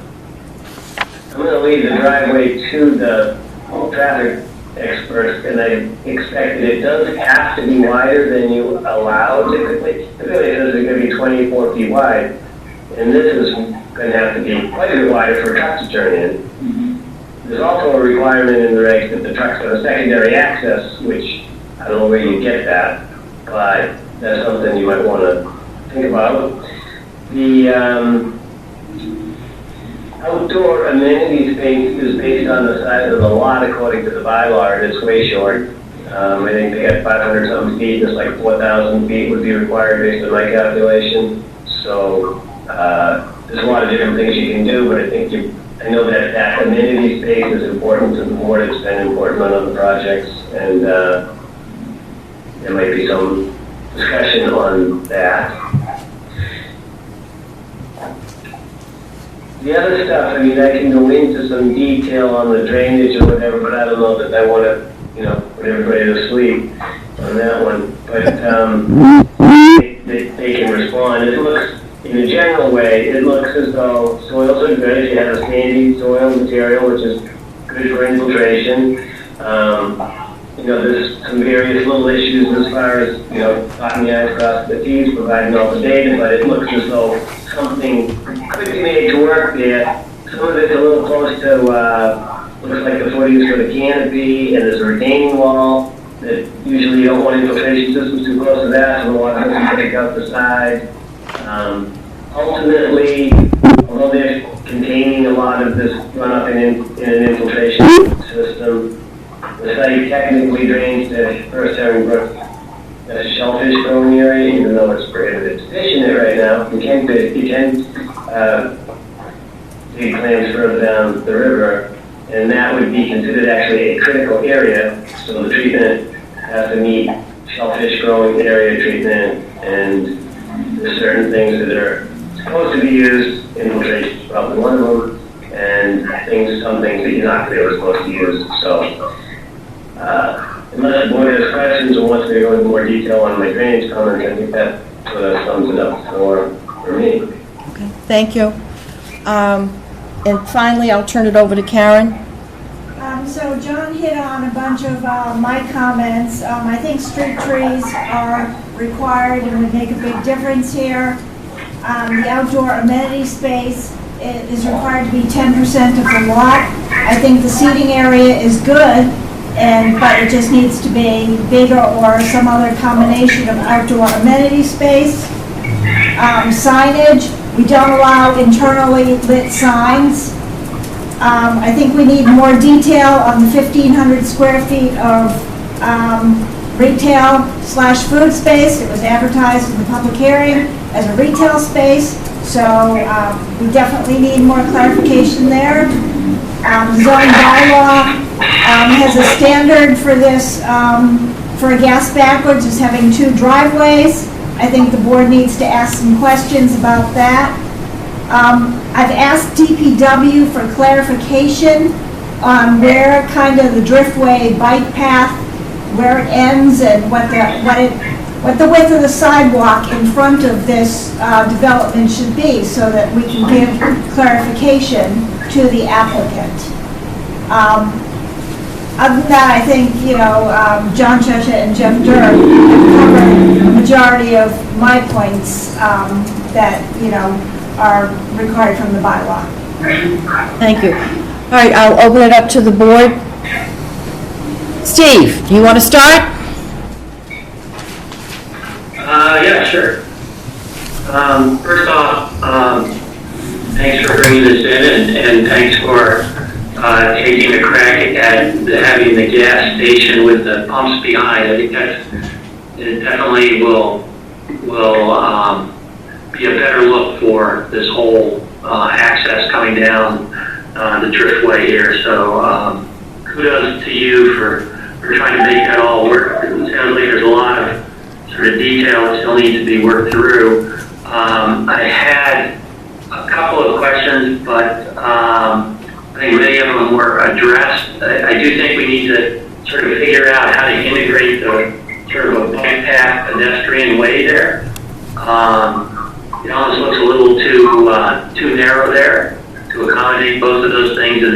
[SPEAKER 10] going to leave the driveway to the traffic experts, and I expect that it does have to be wider than you allow typically. Typically it says it's going to be 24 feet wide, and this is going to have to be quite a bit wider for a truck to turn in. There's also a requirement in the regs that the trucks have a secondary access, which I don't know where you get that, but that's something you might want to think about. The outdoor amenity space is based on the size of the lot according to the bylaw, and it's way short. I think they got 500 something feet, just like 4,000 feet would be required based on my calculation. So there's a lot of different things you can do, but I know that that amenity space is important to the board. It's been important on other projects, and there might be some discussion on that. The other stuff, I mean, I can go into some detail on the drainage or whatever, but I don't know that I want to, you know, put everybody to sleep on that one. But they can respond. It looks, in a general way, it looks as though soils are good. If you have a sandy soil material, which is good for infiltration. You know, there's some various little issues as far as, you know, dotting the i's, crossing the t's, providing all the data, but it looks as though something could be made to work there. Some of it's a little close to, looks like the footings for the canopy, and there's a retaining wall that usually you don't want infiltration systems too close to that, so the water doesn't break out the side. Ultimately, although they're containing a lot of this runoff in an infiltration system, the site technically drains to First Herring Brook, a shellfish growing area, even though it's prohibited to fish in it right now. You can dig clams further down the river, and that would be considered actually a critical area. So the treatment has to meet shellfish growing area treatment, and there's certain things that are supposed to be used. Infiltration is probably one of them, and some things that you're not going to be supposed to use. So, unless the board has questions or wants me to go into more detail on my drainage comments, I think that sums it up for me.
[SPEAKER 1] Okay, thank you. And finally, I'll turn it over to Karen.
[SPEAKER 2] So John hit on a bunch of my comments. I think street trees are required and would make a big difference here. The outdoor amenity space is required to be 10% of the lot. I think the seating area is good, but it just needs to be bigger or some other combination of outdoor amenity space. Signage, we don't allow internally lit signs. I think we need more detail on the 1,500 square feet of retail/food space. It was advertised in the public hearing as a retail space, so we definitely need more clarification there. The zoning bylaw has a standard for this, for a gas backwards, is having 2 driveways. I think the board needs to ask some questions about that. I've asked DPW for clarification on where kind of the driftway bike path, where it ends and what the width of the sidewalk in front of this development should be, so that we can give clarification to the applicant. Other than that, I think, John Chesha and Jeff Durr have covered the majority of my points that, are required from the bylaw.
[SPEAKER 1] Thank you. All right, I'll open it up to the board. Steve, do you want to start?
[SPEAKER 7] Yeah, sure. First off, thanks for bringing this in, and thanks for taking a crack at having the gas station with the pumps behind. I think it definitely will be a better look for this whole access coming down the driftway here. So kudos to you for trying to make that all work. It sounds like there's a lot of sort of detail that still needs to be worked through. I had a couple of questions, but I think many of them were addressed. I do think we need to sort of figure out how to integrate the sort of a bike path pedestrian way there. It almost looks a little too narrow there to accommodate both of those things, and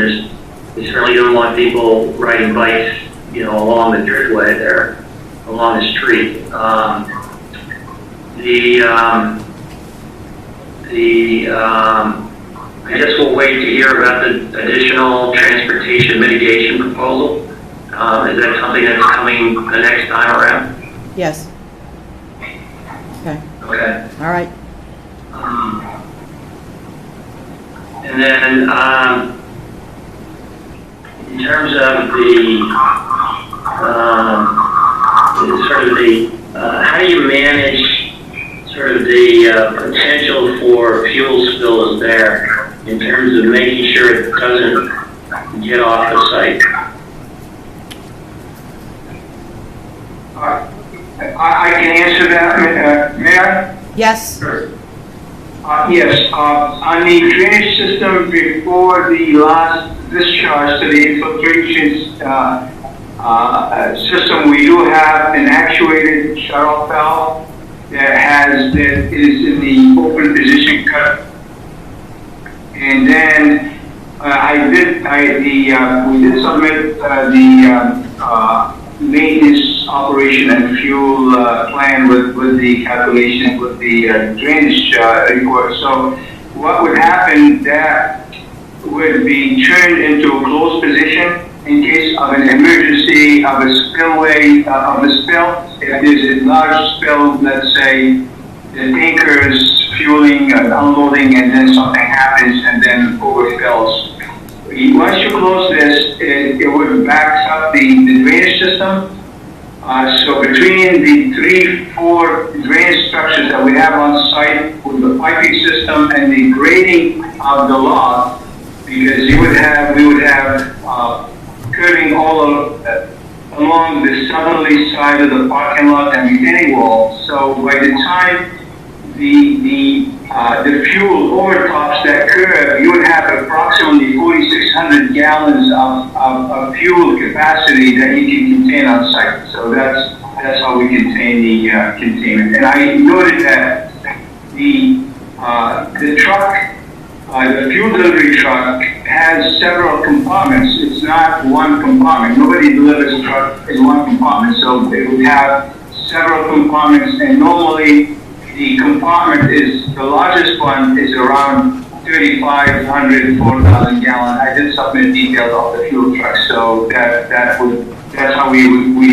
[SPEAKER 7] we certainly don't want people riding bikes, along the driftway there, along the street. I guess we'll wait to hear about the additional transportation mitigation proposal. Is that something that's coming the next time around?
[SPEAKER 1] Yes. Okay.
[SPEAKER 7] Okay.
[SPEAKER 1] All right.
[SPEAKER 7] And then, in terms of how do you manage sort of the potential for fuel spills there in terms of making sure it doesn't get off the site?
[SPEAKER 6] I can answer that, may I?
[SPEAKER 1] Yes.
[SPEAKER 6] Sure. Yes, on the drainage system before the last discharge to the infiltration system, we do have an actuated shut-off valve that is in the open position cut. And then we did submit the maintenance operation and fuel plan with the calculation with the drainage report. So what would happen, that would be turned into a closed position in case of an emergency of a spillway of a spill. If there's a large spill, let's say the tanker is fueling and unloading, and then something happens and then overfills. Once you close this, it would back up the drainage system. So between the 3-4 drainage structures that we have on site with the piping system and the grading of the lot, because we would have curving all along the southerly side of the parking lot and retaining wall. So by the time the the fuel overtops that curve, you would have approximately 4,600 gallons of fuel capacity that you can contain on site. So that's how we contain the containment. And I noted that the truck, the fuel delivery truck, has several compartments. It's not one compartment. Nobody delivers a truck in one compartment. So they would have several compartments, and normally the compartment the largest one is around 3,500, 4,000 gallons. I did submit details of the fuel truck, so that's how we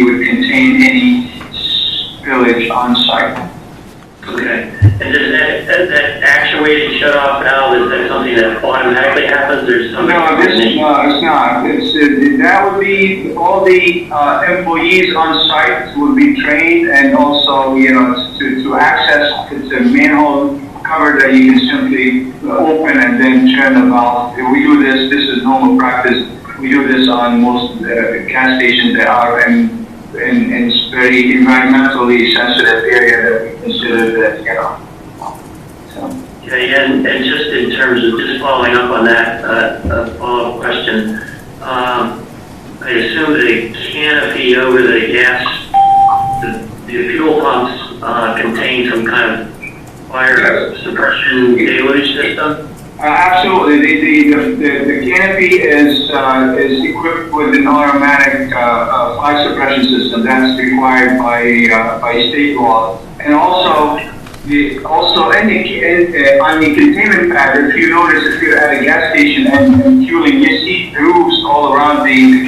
[SPEAKER 6] would contain any spillage on site.
[SPEAKER 7] Okay. And does that actuated shut-off valve, is that something that automatically happens, or something?
[SPEAKER 6] No, it's not. That would be, all the employees on site would be trained, and also, to access, it's a manhole cover that you can simply open and then turn the valve. We do this is normal practice. We do this on most gas stations that are in very environmentally sensitive area that we consider that, So.
[SPEAKER 7] Okay, and just in terms of just following up on that follow-up question, I assume the canopy over the gas, the fuel pumps contain some kind of fire suppression deluge system?
[SPEAKER 6] Absolutely. The canopy is equipped with an automatic fire suppression system that's required by state law, and also on the containment pad. If you notice, if you're at a gas station and fueling, you see grooves all around the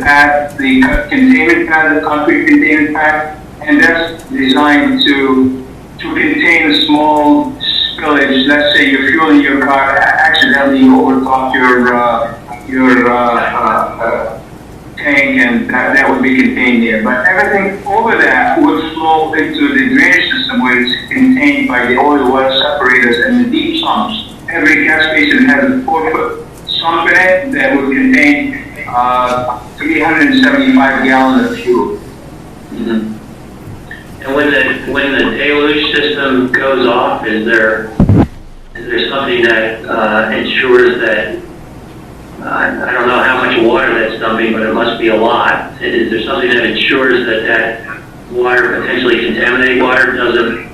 [SPEAKER 6] pad, the containment pad, the concrete containment pad, and that's designed to contain a small spillage. Let's say you're fueling your car, accidentally overtop your tank, and that would be contained there. But everything over that would flow into the drainage system, where it's contained by the oil water separators and the deep sumps. Every gas station has a 4-foot sump in it that would contain 375 gallons of fuel.
[SPEAKER 7] Mm-hmm. And when the deluge system goes off, is there something that ensures that, I don't know how much water that's dumping, but it must be a lot. Is there something that ensures that water, potentially contaminated water, doesn't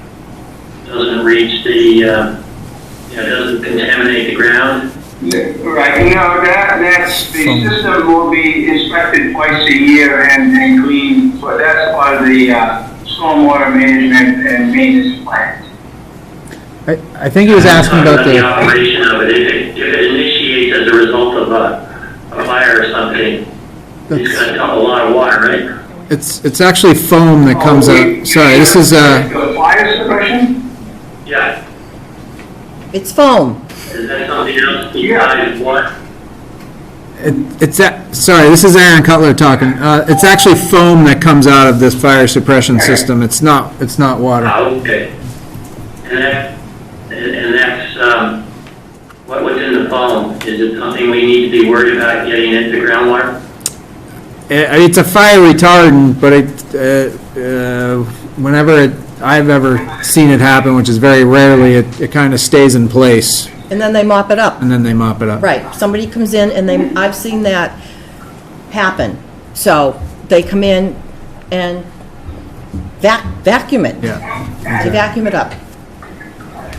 [SPEAKER 7] reach the, doesn't contaminate the ground?
[SPEAKER 6] Right, that's the system will be inspected twice a year and cleaned, so that's part of the stormwater management and maintenance plan.
[SPEAKER 8] I think he was asking about
[SPEAKER 7] the operation of it. If it initiates as a result of a fire or something, it's going to dump a lot of water, right?
[SPEAKER 8] It's actually foam that comes out. Sorry, this is
[SPEAKER 6] fire suppression?
[SPEAKER 7] Yeah.
[SPEAKER 1] It's foam.
[SPEAKER 7] Is that something else besides what?
[SPEAKER 8] Sorry, this is Aaron Cutler talking. It's actually foam that comes out of this fire suppression system. It's not water.
[SPEAKER 7] Oh, okay. And that's what's in the foam. Is it something we need to be worried about getting into groundwater?
[SPEAKER 8] It's a fire retardant, but whenever I've ever seen it happen, which is very rarely, it kind of stays in place.
[SPEAKER 1] And then they mop it up.
[SPEAKER 8] Right.
[SPEAKER 1] Somebody comes in and I've seen that happen. So they come in and vacuum it.
[SPEAKER 8] Yeah.
[SPEAKER 1] They vacuum it up.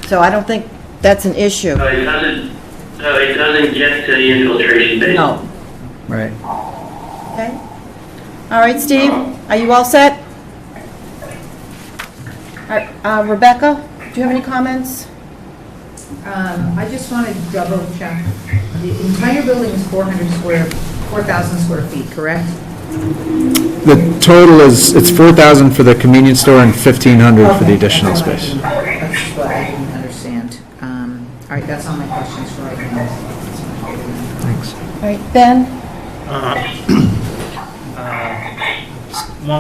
[SPEAKER 1] So I don't think that's an issue.
[SPEAKER 7] So it doesn't get to the infiltration basin?
[SPEAKER 1] No.
[SPEAKER 8] Right.
[SPEAKER 1] Okay. All right, Steve, are you all set? All right, Rebecca, do you have any comments?
[SPEAKER 11] I just want to double check. The entire building is 4,000 square feet, correct?
[SPEAKER 8] The total it's 4,000 for the convenience store and 1,500 for the additional space.
[SPEAKER 11] That's what I didn't understand. All right, that's all my questions for right now.
[SPEAKER 8] Thanks.
[SPEAKER 1] All right, Ben?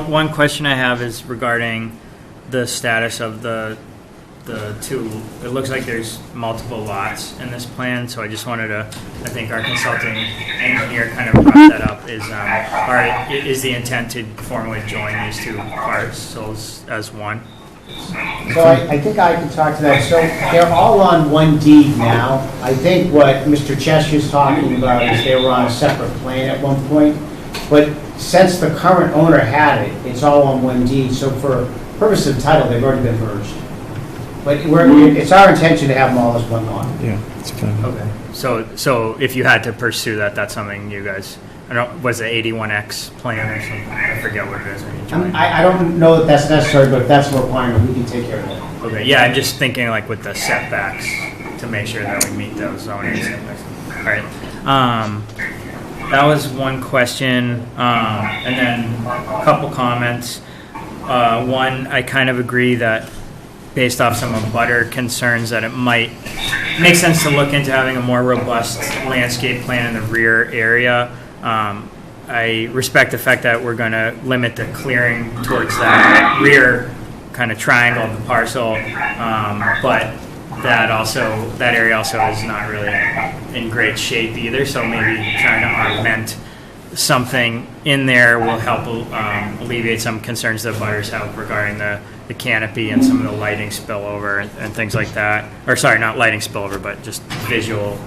[SPEAKER 3] One question I have is regarding the status of the two. It looks like there's multiple lots in this plan, so I just wanted to, I think our consulting engineer kind of brought that up, is the intent to formally join these two parcels as one?
[SPEAKER 5] So I think I can talk to that. So they're all on one deed now. I think what Mr. Chester's talking about is they were on a separate plan at one point. But since the current owner had it, it's all on one deed. So for purpose of title, they've already been merged. But it's our intention to have them all as one lot.
[SPEAKER 8] Yeah, it's fine.
[SPEAKER 3] Okay. So if you had to pursue that, that's something you guys, I don't, was it 81X plan or something? I forget what it is when you join.
[SPEAKER 5] I don't know that that's necessary, but if that's a requirement, we can take care of it.
[SPEAKER 3] Okay, yeah, I'm just thinking like with the setbacks to make sure that we meet those zoning setbacks. All right. That was one question, and then a couple comments. One, I kind of agree that based off some of butter concerns that it might make sense to look into having a more robust landscape plan in the rear area. I respect the fact that we're going to limit the clearing towards that rear kind of triangle of the parcel, but that area also is not really in great shape either, so maybe trying to augment something in there will help alleviate some concerns that butters have regarding the canopy and some of the lighting spillover and things like that. Or sorry, not lighting spillover, but just visual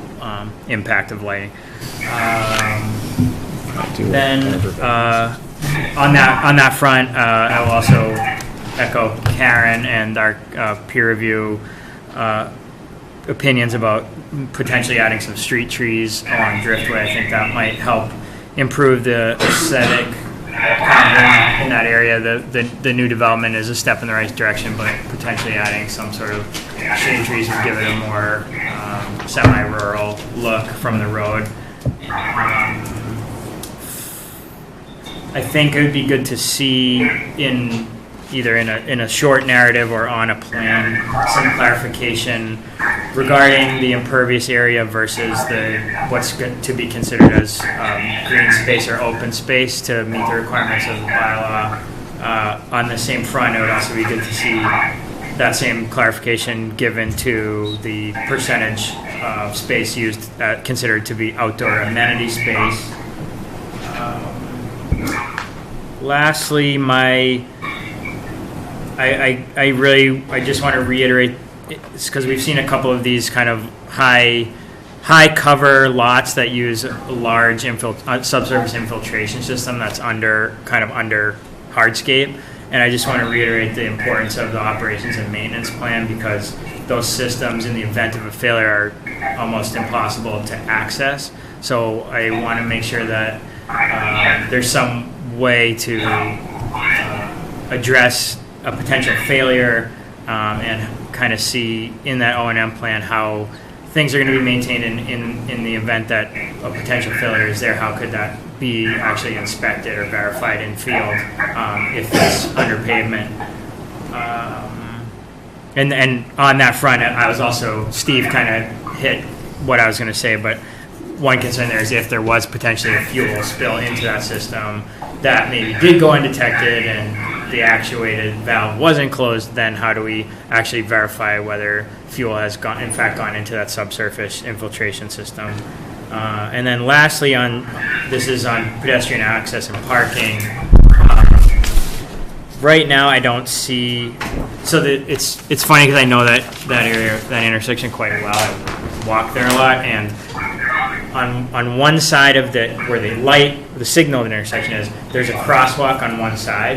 [SPEAKER 3] impact of lighting. Then on that front, I will also echo Karen and our peer review opinions about potentially adding some street trees along Driftway. I think that might help improve the aesthetic in that area. The new development is a step in the right direction, but potentially adding some sort of shade trees would give it a more semi-rural look from the road. I think it would be good to see in either in a short narrative or on a plan some clarification regarding the impervious area versus what's to be considered as green space or open space to meet the requirements of the bylaw. On the same front, it would also be good to see that same clarification given to the percentage of space used considered to be outdoor amenity space. Lastly, I just want to reiterate, because we've seen a couple of these kind of high cover lots that use a large subsurface infiltration system that's under hardscape, and I just want to reiterate the importance of the operations and maintenance plan, because those systems, in the event of a failure, are almost impossible to access. So I want to make sure that there's some way to address a potential failure and kind of see in that O&M plan how things are going to be maintained in the event that a potential failure is there. How could that be actually inspected or verified in field if it's under pavement? And on that front, I was also, Steve kind of hit what I was going to say, but one concern there is if there was potentially a fuel spill into that system that maybe did go undetected and the actuated valve wasn't closed, then how do we actually verify whether fuel has in fact gone into that subsurface infiltration system? And then lastly, this is on pedestrian access and parking. Right now, I don't see. So it's funny because I know that area, that intersection quite well. I walk there a lot, and on one side of where the signal of the intersection is, there's a crosswalk on one side,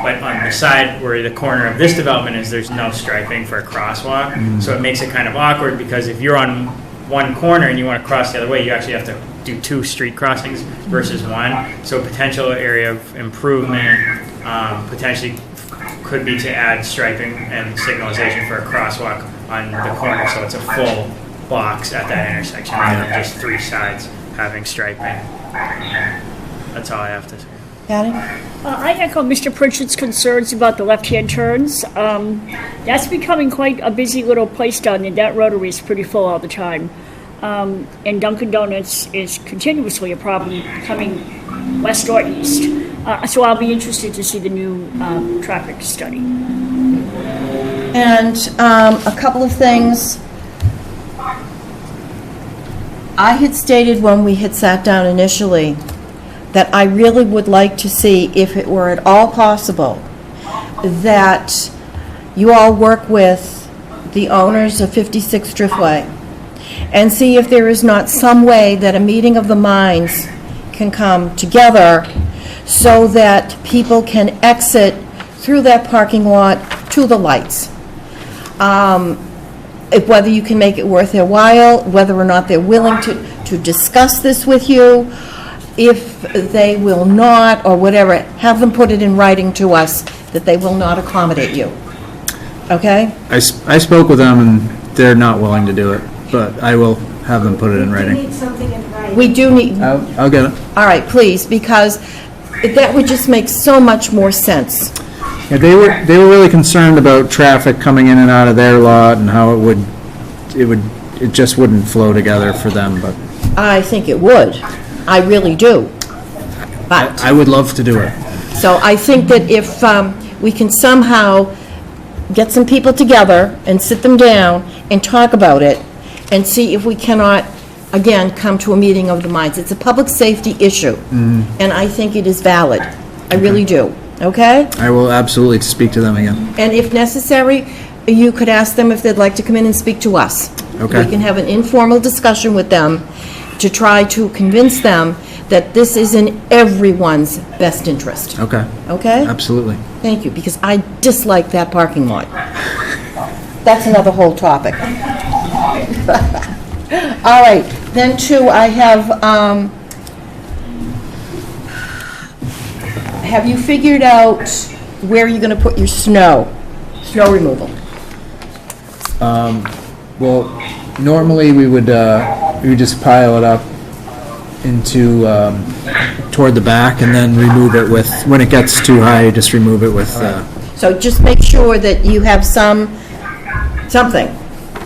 [SPEAKER 3] but on the side where the corner of this development is, there's no striping for a crosswalk. So it makes it kind of awkward, because if you're on one corner and you want to cross the other way, you actually have to do 2 street crossings versus one. So a potential area of improvement potentially could be to add striping and signalization for a crosswalk on the corner, so it's a full box at that intersection rather than just 3 sides having striping. That's all I have to say.
[SPEAKER 1] Patty?
[SPEAKER 12] I echo Mr. Pritchard's concerns about the left-hand turns. That's becoming quite a busy little place down there. That rotary is pretty full all the time. And Dunkin' Donuts is continuously a problem coming west or east. So I'll be interested to see the new traffic study.
[SPEAKER 1] And a couple of things. I had stated when we had sat down initially that I really would like to see, if it were at all possible, that you all work with the owners of 56 Driftway and see if there is not some way that a meeting of the minds can come together so that people can exit through that parking lot to the lights. Whether you can make it worth their while, whether or not they're willing to discuss this with you. If they will not, or whatever, have them put it in writing to us that they will not accommodate you. Okay?
[SPEAKER 8] I spoke with them, and they're not willing to do it, but I will have them put it in
[SPEAKER 2] We
[SPEAKER 8] writing.
[SPEAKER 2] need something in writing.
[SPEAKER 1] We do need,
[SPEAKER 8] I'll get it.
[SPEAKER 1] all right, please, because that would just make so much more sense.
[SPEAKER 8] Yeah, they were really concerned about traffic coming in and out of their lot and how it just wouldn't flow together for them, but
[SPEAKER 1] I think it would. I really do. But,
[SPEAKER 8] I would love to do it.
[SPEAKER 1] so I think that if we can somehow get some people together and sit them down and talk about it and see if we cannot, again, come to a meeting of the minds. It's a public safety issue, and I think it is valid. I really do, okay?
[SPEAKER 8] I will absolutely speak to them again.
[SPEAKER 1] And if necessary, you could ask them if they'd like to come in and speak to us.
[SPEAKER 8] Okay.
[SPEAKER 1] We can have an informal discussion with them to try to convince them that this is in everyone's best interest.
[SPEAKER 8] Okay,
[SPEAKER 1] Okay?
[SPEAKER 8] absolutely.
[SPEAKER 1] Thank you, because I dislike that parking lot. That's another whole topic. All right, then too, I have you figured out where you're gonna put your snow removal?
[SPEAKER 8] Well, normally we would just pile it up into, toward the back and then remove it with, when it gets too high, just remove it with,
[SPEAKER 1] So just make sure that you have something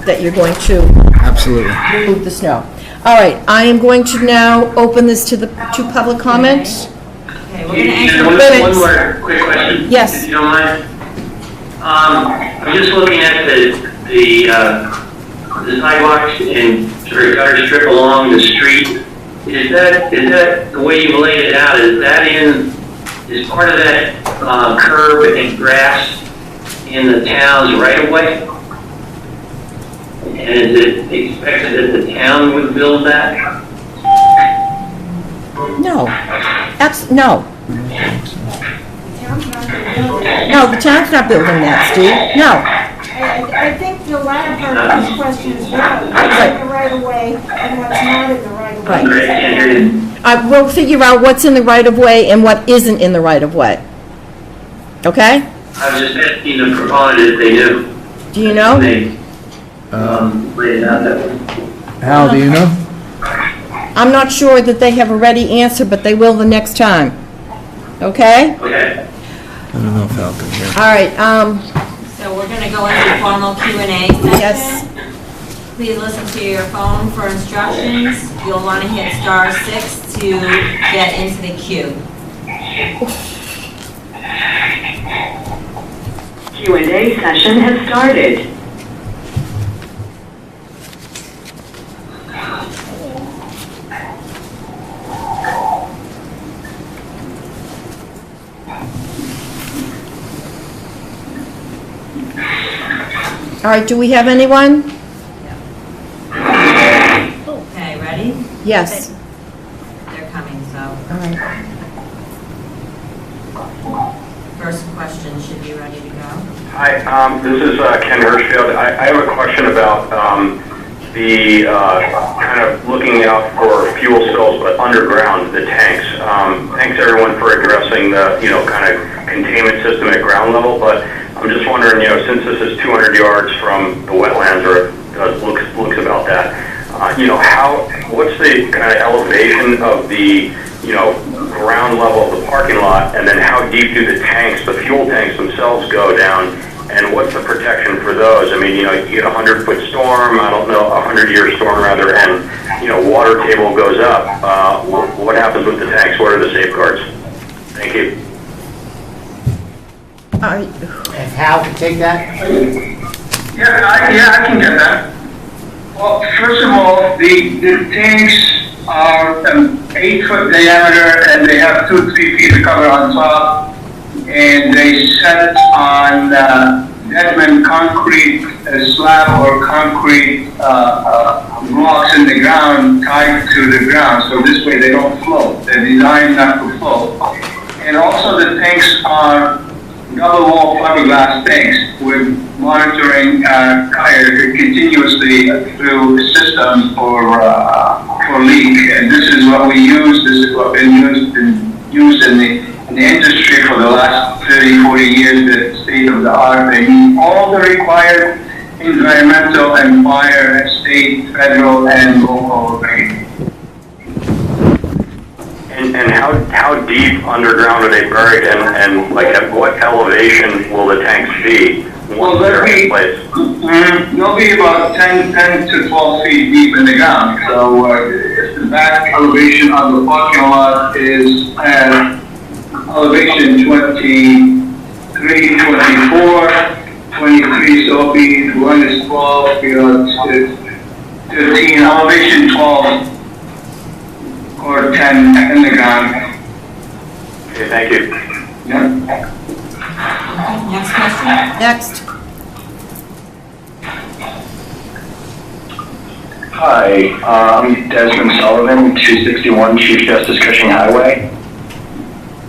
[SPEAKER 1] that you're going to
[SPEAKER 8] absolutely.
[SPEAKER 1] remove the snow. All right, I am going to now open this to public comment.
[SPEAKER 4] Okay, we're gonna answer.
[SPEAKER 7] One
[SPEAKER 1] Minutes.
[SPEAKER 7] more quick question.
[SPEAKER 1] Yes.
[SPEAKER 7] If you don't mind. I'm just looking at the sidewalks and sort of gutter strip along the street. Is that the way you've laid it out? Is part of that curb and grass in the town's right of way? And is it expected that the town would build that?
[SPEAKER 1] No, no. No, the town's not building that, Steve, no.
[SPEAKER 2] I think the latter part of this question is what's in the right of way and what's not in the right of way.
[SPEAKER 1] Right.
[SPEAKER 7] Great, Andrew.
[SPEAKER 1] We'll figure out what's in the right-of-way and what isn't in the right-of-way. Okay?
[SPEAKER 7] I was just asking the proponent if they knew.
[SPEAKER 1] Do you know?
[SPEAKER 7] They laid it out that way.
[SPEAKER 8] Hal, do you know?
[SPEAKER 1] I'm not sure that they have a ready answer, but they will the next time. Okay?
[SPEAKER 7] Okay.
[SPEAKER 8] I don't know if Hal can hear.
[SPEAKER 1] All right,
[SPEAKER 4] So we're gonna go into formal Q&A session.
[SPEAKER 1] yes.
[SPEAKER 4] Please listen to your phone for instructions. You'll want to hit *6 to get into the queue.
[SPEAKER 13] Q&A session has started.
[SPEAKER 1] All right, do we have anyone?
[SPEAKER 4] Okay, ready?
[SPEAKER 1] Yes.
[SPEAKER 4] They're coming, so
[SPEAKER 1] All right.
[SPEAKER 4] first question should be ready to go.
[SPEAKER 6] Hi, this is Ken Hirschfield. I have a question about the kind of looking out for fuel cells, but underground, the tanks. Thanks everyone for addressing the, kind of containment system at ground level, but I'm just wondering, since this is 200 yards from the wetlands, or looks about that, what's the kind of elevation of the, ground level of the parking lot, and then how deep do the tanks, the fuel tanks themselves go down, and what's the protection for those? I mean, you get a 100-foot storm, a 100-year storm rather, and, water table goes up. What happens with the tanks? What are the safeguards? Thank you.
[SPEAKER 5] If Hal can take that?
[SPEAKER 6] Yeah, I can get that. Well, first of all, the tanks are 8-foot diameter, and they have 2-3 feet of cover on top, and they set on deadman concrete slab or concrete blocks in the ground tied to the ground, so this way they don't float. They're designed not to float. And also the tanks are double wall fiberglass tanks with monitoring continuously through the system for leak. And this is what we use. This is what been used in the industry for the last 30, 40 years. The state of the art. They meet all the required environmental and fire, state, federal, and local rating.
[SPEAKER 14] And how deep underground are they buried, and like at what elevation will the tanks be once they're in place?
[SPEAKER 6] They'll be about 10 to 12 feet deep in the ground. So the back elevation of the parking lot is elevation 23, 24, 23, so it'll be, one is 12, 13, elevation 12. Or 10 in the ground.
[SPEAKER 14] Okay, thank you.
[SPEAKER 6] Yeah.
[SPEAKER 4] Next question?
[SPEAKER 1] Next.
[SPEAKER 10] Hi, I'm Desmond Sullivan, 261 Chief Justice Cushing Highway.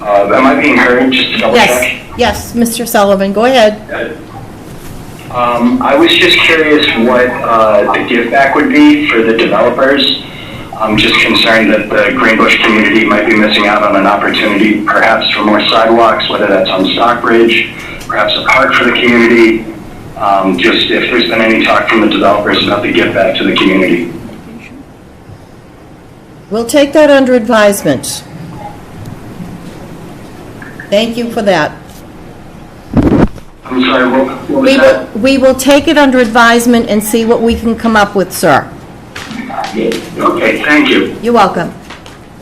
[SPEAKER 10] Am I being heard? Just to double check.
[SPEAKER 1] Yes, Mr. Sullivan, go ahead.
[SPEAKER 10] I was just curious what the give back would be for the developers. I'm just concerned that the Greenbush community might be missing out on an opportunity perhaps for more sidewalks, whether that's on Stockbridge, perhaps a park for the community. Just if there's been any talk from the developers about the give back to the community.
[SPEAKER 1] We'll take that under advisement. Thank you for that.
[SPEAKER 10] I'm sorry, what was that?
[SPEAKER 1] We will take it under advisement and see what we can come up with, sir.
[SPEAKER 10] Okay, thank you.
[SPEAKER 1] You're welcome.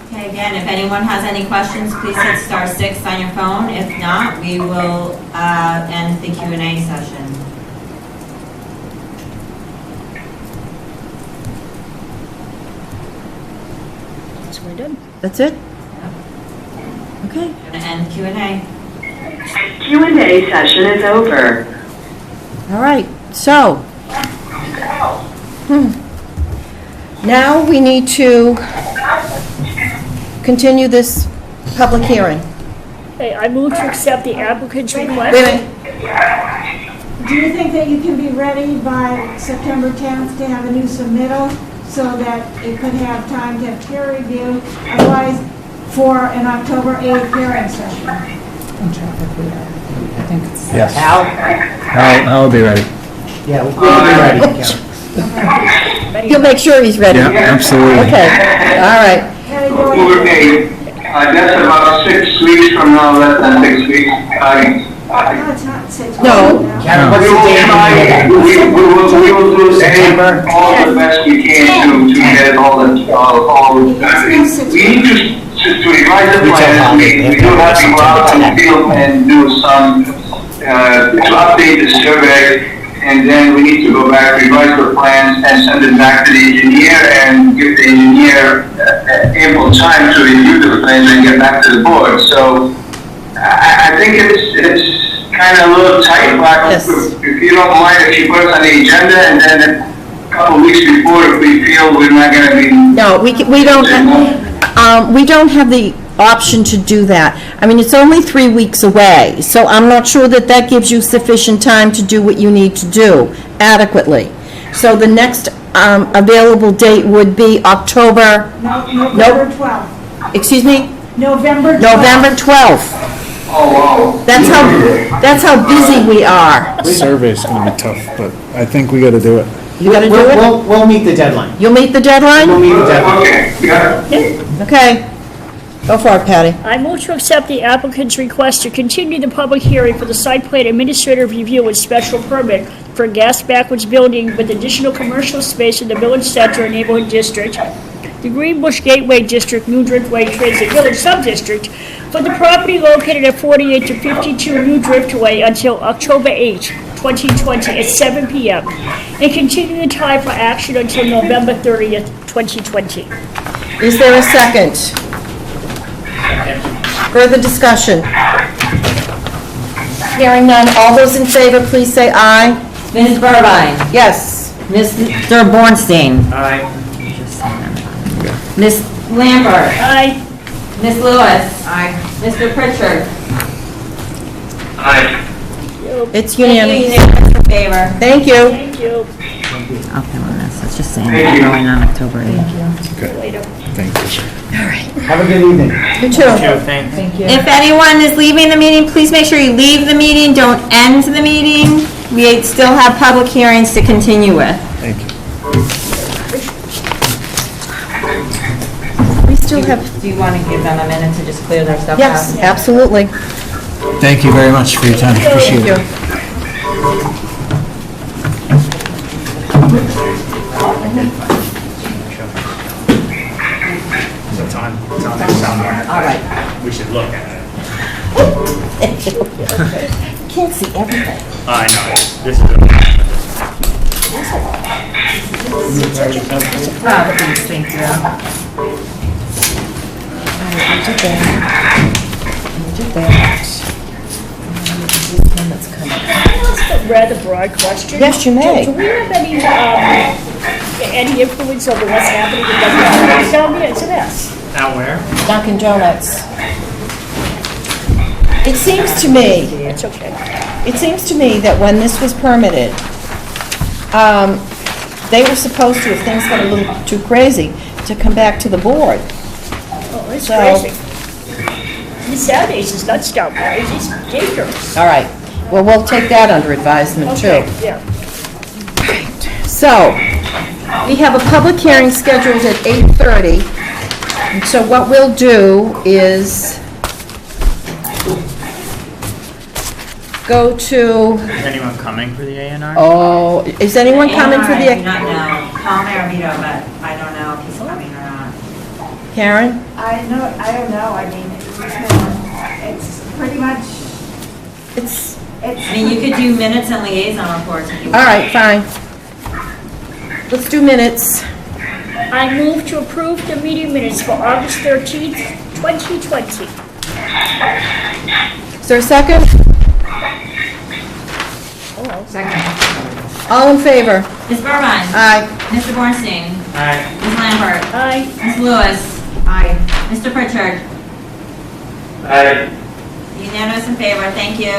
[SPEAKER 4] Okay, again, if anyone has any questions, please hit *6 on your phone. If not, we will end the Q&A session.
[SPEAKER 12] That's what I did.
[SPEAKER 1] That's it? Okay.
[SPEAKER 4] We're going to end Q&A.
[SPEAKER 13] Q&A session is over.
[SPEAKER 1] All right, so. Now we need to continue this public hearing.
[SPEAKER 12] Hey, I move to accept the applicant's request.
[SPEAKER 1] Wait a minute.
[SPEAKER 2] Do you think that you can be ready by September 10th to have a new submittal so that it could have time to have peer review, otherwise for an October 8th hearing session?
[SPEAKER 8] Yes. I'll be ready.
[SPEAKER 5] Yeah, we'll be ready.
[SPEAKER 1] You'll make sure he's ready.
[SPEAKER 8] Yeah, absolutely.
[SPEAKER 1] Okay, all right.
[SPEAKER 6] Okay, that's about 6 weeks from now, less than 6 weeks.
[SPEAKER 2] No, it's not 6 weeks.
[SPEAKER 1] No.
[SPEAKER 5] Karen,
[SPEAKER 6] We
[SPEAKER 5] what's the
[SPEAKER 6] will
[SPEAKER 5] date?
[SPEAKER 6] try, we will do
[SPEAKER 5] September?
[SPEAKER 6] all the best we can to get all the, we need to revise the plan. We do have to go out in the field and do some, to update the survey. And then we need to go back, revise the plans, and send it back to the engineer and give the engineer ample time to review the plans and get back to the board. So I think it's kind of a little tight, but
[SPEAKER 1] Yes.
[SPEAKER 6] if you don't mind, if you put us on the agenda, and then a couple weeks before, if we feel we're not going to be.
[SPEAKER 1] No, we don't have the option to do that. I mean, it's only 3 weeks away, so I'm not sure that that gives you sufficient time to do what you need to do adequately. So the next available date would be October,
[SPEAKER 2] November 12th.
[SPEAKER 1] excuse me,
[SPEAKER 2] November 12th.
[SPEAKER 1] November 12th.
[SPEAKER 6] Oh, wow.
[SPEAKER 1] That's how busy we are.
[SPEAKER 8] Survey's gonna be tough, but I think we gotta do it.
[SPEAKER 1] You gotta do it?
[SPEAKER 5] We'll meet the deadline.
[SPEAKER 1] You'll meet the deadline?
[SPEAKER 5] We'll meet the deadline.
[SPEAKER 6] Okay, yeah.
[SPEAKER 1] Okay. Go for it, Patty.
[SPEAKER 12] I move to accept the applicant's request to continue the public hearing for the site plan administrative review and special permit for a gas backwards building with additional commercial space in the Village Center Neighborhood District, the Greenbush Gateway District, New Driftway Transit Village Subdistrict, for the property located at 48 to 52 New Driftway until October 8, 2020 at 7 p.m., and continue the time for action until November 30th, 2020.
[SPEAKER 1] Is there a second? Further discussion? Hearing none, all those in favor, please say aye.
[SPEAKER 4] Ms. Burbine?
[SPEAKER 1] Yes.
[SPEAKER 4] Mr. Bornstein?
[SPEAKER 3] Aye.
[SPEAKER 4] Ms. Lambert?
[SPEAKER 12] Aye.
[SPEAKER 4] Ms. Lewis? Aye. Mr. Pritchard?
[SPEAKER 7] Aye.
[SPEAKER 1] It's
[SPEAKER 4] Thank you,
[SPEAKER 1] unanimous.
[SPEAKER 4] unanimous in favor.
[SPEAKER 1] Thank you.
[SPEAKER 12] Thank you.
[SPEAKER 4] Okay, on this, let's just say
[SPEAKER 6] Thank you.
[SPEAKER 4] going on October 8th.
[SPEAKER 12] Later.
[SPEAKER 5] Have a good evening.
[SPEAKER 1] You too.
[SPEAKER 3] Thanks.
[SPEAKER 4] If anyone is leaving the meeting, please make sure you leave the meeting, don't end the meeting. We still have public hearings to continue with.
[SPEAKER 5] Thank you.
[SPEAKER 1] We still have,
[SPEAKER 4] Do you want to give them a minute to just clear their stuff out?
[SPEAKER 1] yes, absolutely.
[SPEAKER 8] Thank you very much for your time. Appreciate
[SPEAKER 1] Thank
[SPEAKER 8] it.
[SPEAKER 1] you.
[SPEAKER 3] It's on somewhere.
[SPEAKER 1] All right.
[SPEAKER 3] We should look at it.
[SPEAKER 1] Can't see everything.
[SPEAKER 3] I know, this is
[SPEAKER 4] Thank you.
[SPEAKER 12] That's a rather broad question.
[SPEAKER 1] Yes, you may.
[SPEAKER 12] Do we have any influence over what's happening with Dunkin' Donuts down there? It's a mess.
[SPEAKER 3] Out where?
[SPEAKER 1] Dunkin' Donuts. It seems to me,
[SPEAKER 12] It's okay.
[SPEAKER 1] it seems to me that when this was permitted, they were supposed to, if things got a little too crazy, to come back to the board.
[SPEAKER 12] Oh, it's
[SPEAKER 1] So-
[SPEAKER 12] crazy. These Saturdays is nuts down there. It's dangerous.
[SPEAKER 1] All right. Well, we'll take that under advisement, too.
[SPEAKER 12] Okay, yeah.
[SPEAKER 1] So, we have a public hearing scheduled at 8:30. And so what we'll do is go to,
[SPEAKER 3] Is anyone coming for the A&R?
[SPEAKER 1] oh, is anyone coming for
[SPEAKER 4] I do
[SPEAKER 1] the,
[SPEAKER 4] not know. Call Maravito, but I don't know if he's coming or not.
[SPEAKER 1] Karen?
[SPEAKER 2] I don't know, I mean, it's pretty much,
[SPEAKER 1] It's,
[SPEAKER 4] I mean, you could do minutes and liaison reports if you
[SPEAKER 1] all
[SPEAKER 4] want.
[SPEAKER 1] right, fine. Let's do minutes.
[SPEAKER 12] I move to approve the meeting minutes for August 13th, 2020.
[SPEAKER 1] Is there a second?
[SPEAKER 11] Second.
[SPEAKER 1] All in favor?
[SPEAKER 4] Ms. Burbine?
[SPEAKER 1] Aye.
[SPEAKER 4] Mr. Bornstein?
[SPEAKER 3] Aye.
[SPEAKER 4] Ms. Lambert?
[SPEAKER 12] Aye.
[SPEAKER 4] Ms. Lewis?
[SPEAKER 11] Aye.
[SPEAKER 4] Mr. Pritchard?
[SPEAKER 7] Aye.
[SPEAKER 4] Unanimous in favor, thank you.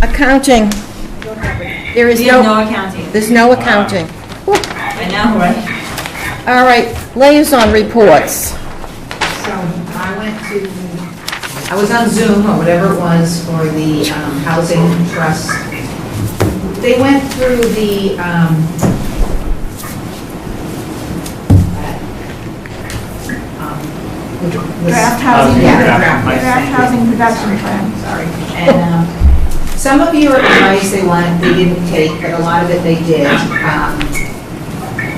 [SPEAKER 1] Accounting. There is
[SPEAKER 4] We have
[SPEAKER 1] no,
[SPEAKER 4] no accounting.
[SPEAKER 1] there's no accounting.
[SPEAKER 4] I know, right?
[SPEAKER 1] All right, liaison reports.
[SPEAKER 11] So I was on Zoom or whatever it was for the housing trust. They went through the,
[SPEAKER 2] draft housing,
[SPEAKER 11] Yeah,
[SPEAKER 2] draft housing production plan.
[SPEAKER 11] sorry. And some of your advice they didn't take, but a lot of it they did.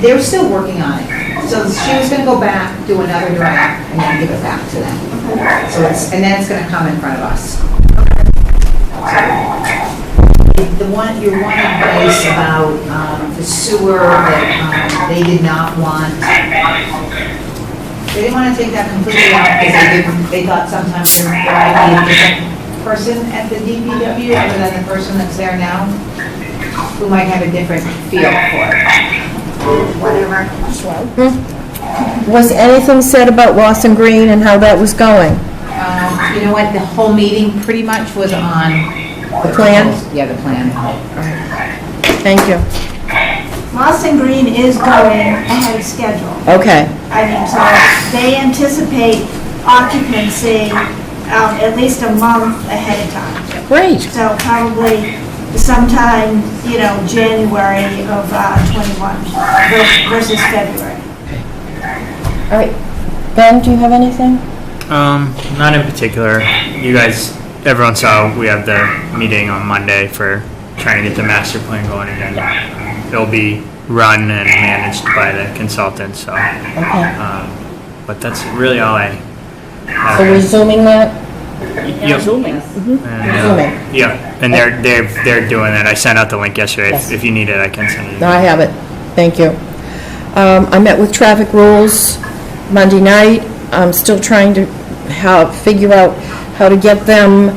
[SPEAKER 11] They're still working on it. So she was gonna go back, do another draft, and then give it back to them. So and then it's gonna come in front of us. Your one advice about the sewer, that they did not want, they didn't want to take that completely out because they thought sometimes there might be a different person at the DPW other than the person that's there now, who might have a different feel for it. Whatever.
[SPEAKER 1] Was anything said about Lawson Green and how that was going?
[SPEAKER 11] You know what, the whole meeting pretty much was on.
[SPEAKER 1] The plan?
[SPEAKER 11] Yeah, the plan.
[SPEAKER 1] Thank you.
[SPEAKER 2] Lawson Green is going ahead of schedule.
[SPEAKER 1] Okay.
[SPEAKER 2] I mean, so they anticipate occupancy at least a month ahead of time.
[SPEAKER 1] Great.
[SPEAKER 2] So probably sometime, January of 21 versus February.
[SPEAKER 1] All right. Ben, do you have anything?
[SPEAKER 3] Not in particular. You guys, everyone saw we have the meeting on Monday for trying to get the master plan going again. It'll be run and managed by the consultant, so.
[SPEAKER 1] Okay.
[SPEAKER 3] But that's really all I have.
[SPEAKER 1] So we're zooming that?
[SPEAKER 3] Yep.
[SPEAKER 12] Zooming.
[SPEAKER 3] And,
[SPEAKER 1] Zooming.
[SPEAKER 3] yeah, and they're doing it. I sent out the link yesterday.
[SPEAKER 1] Yes.
[SPEAKER 3] If you need it, I can send it.
[SPEAKER 1] No, I have it. Thank you. I met with traffic rules Monday night. I'm still trying to figure out how to get them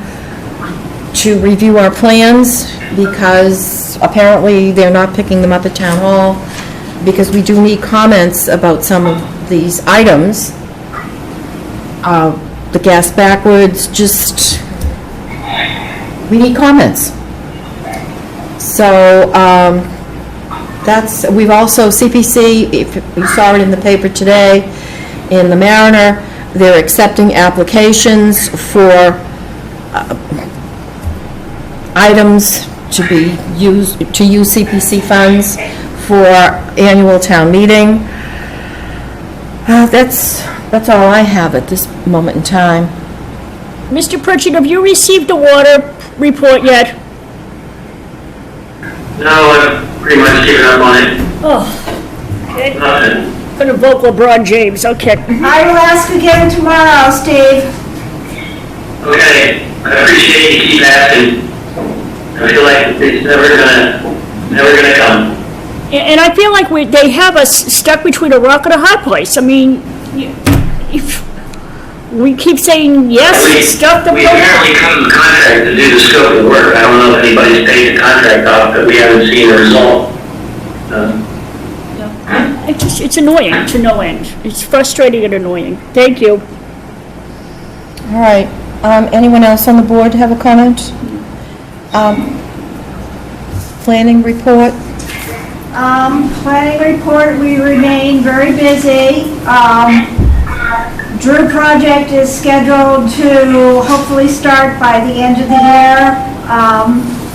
[SPEAKER 1] to review our plans, because apparently they're not picking them up at Town Hall, because we do need comments about some of these items. The gas backwards, just, we need comments. So, we've also, CPC, if you saw it in the paper today, in the Mariner, they're accepting applications for items to be used, to use CPC funds for annual town meeting. That's all I have at this moment in time.
[SPEAKER 12] Mr. Pritchett, have you received the water report yet?
[SPEAKER 7] No, I've pretty much given up on it.
[SPEAKER 12] Oh, okay.
[SPEAKER 7] Nothing.
[SPEAKER 12] Gonna vote LeBron James, okay.
[SPEAKER 2] I will ask again tomorrow, Steve.
[SPEAKER 7] Okay, I appreciate you keep asking. I feel like it's never gonna come.
[SPEAKER 12] And I feel like they have us stuck between a rock and a hard place. I mean, if we keep saying yes, stuff the
[SPEAKER 7] We apparently cut the contract to do the scope of work. I don't know if anybody's paid the contract off, but we haven't seen the result.
[SPEAKER 12] It's annoying to no end. It's frustrating and annoying. Thank you.
[SPEAKER 1] All right, anyone else on the board have a comment? Planning report?
[SPEAKER 2] Planning report, we remain very busy. Drew project is scheduled to hopefully start by the end of the year,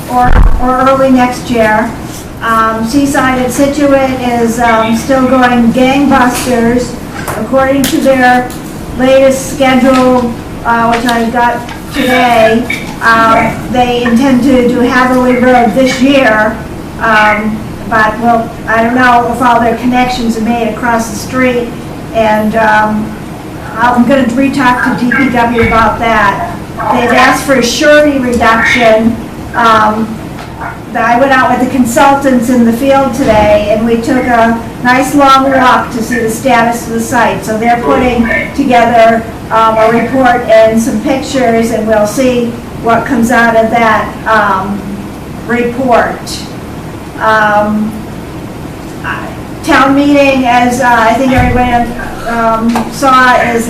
[SPEAKER 2] or early next year. Seaside at Scituate is still going gangbusters. According to their latest schedule, which I got today, they intend to do Hatherley Road this year. But, well, I don't know if all their connections are made across the street, and I'm going to re-talk to DPW about that. They've asked for a surety reduction. I went out with the consultants in the field today, and we took a nice long walk to see the status of the site. So they're putting together a report and some pictures, and we'll see what comes out of that report. Town meeting, as I think everybody saw, is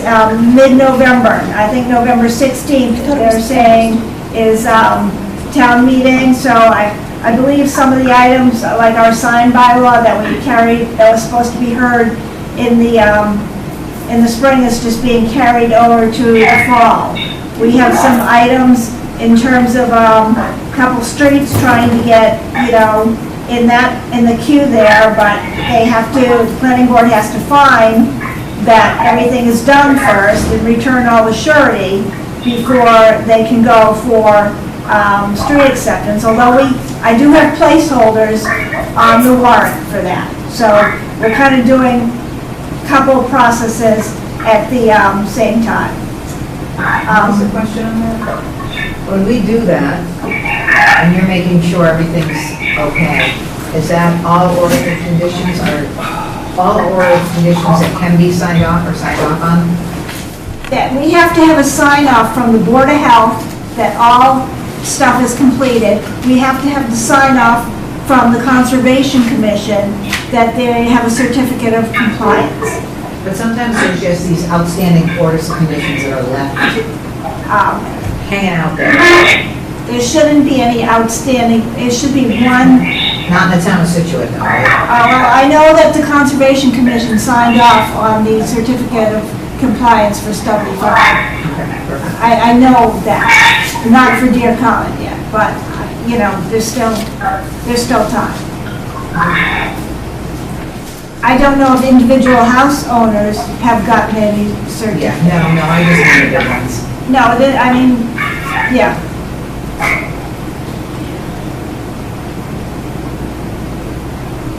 [SPEAKER 2] mid-November. I think November 16th, they're saying, is town meeting. So I believe some of the items, like our sign bylaw that we carried, that was supposed to be heard in the spring, is just being carried over to the fall. We have some items in terms of a couple streets trying to get, in the queue there, but they have to, the planning board has to find that everything is done first and return all the surety before they can go for street acceptance, although I do have placeholders on the warrant for that. So we're kind of doing a couple of processes at the same time.
[SPEAKER 11] What's the question on that? When we do that, and you're making sure everything's okay, is that all order conditions, or all order conditions that can be signed off or signed off on?
[SPEAKER 2] That we have to have a sign off from the Board of Health that all stuff is completed. We have to have the sign off from the Conservation Commission that they have a certificate of compliance.
[SPEAKER 11] But sometimes there's just these outstanding orders of conditions that are left hanging out there.
[SPEAKER 2] There shouldn't be any outstanding, it should be one.
[SPEAKER 11] Not in the town of Scituate, though, right?
[SPEAKER 2] Well, I know that the Conservation Commission signed off on the certificate of compliance for Stubby Farm. I know that, not for Deer Common yet, but, there's still time. I don't know if individual house owners have gotten any certificate.
[SPEAKER 11] No, I just need the ones.
[SPEAKER 2] No, yeah.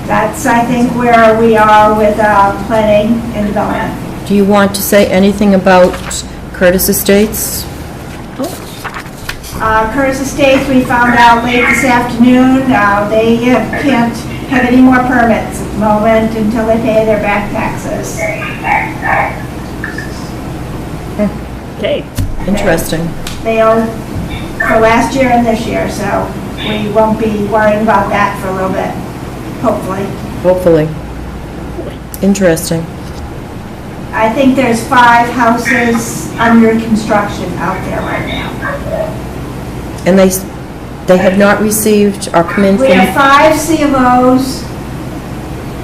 [SPEAKER 2] That's, I think, where we are with planning and development.
[SPEAKER 1] Do you want to say anything about Curtis Estates?
[SPEAKER 2] Curtis Estates, we found out late this afternoon, they can't have any more permits at the moment until they pay their back taxes.
[SPEAKER 12] Okay.
[SPEAKER 1] Interesting.
[SPEAKER 2] They owe for last year and this year, so we won't be worrying about that for a little bit, hopefully.
[SPEAKER 1] Hopefully. Interesting.
[SPEAKER 2] I think there's 5 houses under construction out there right now.
[SPEAKER 1] And they have not received or come in
[SPEAKER 2] We
[SPEAKER 1] from...
[SPEAKER 2] have 5 C of Os,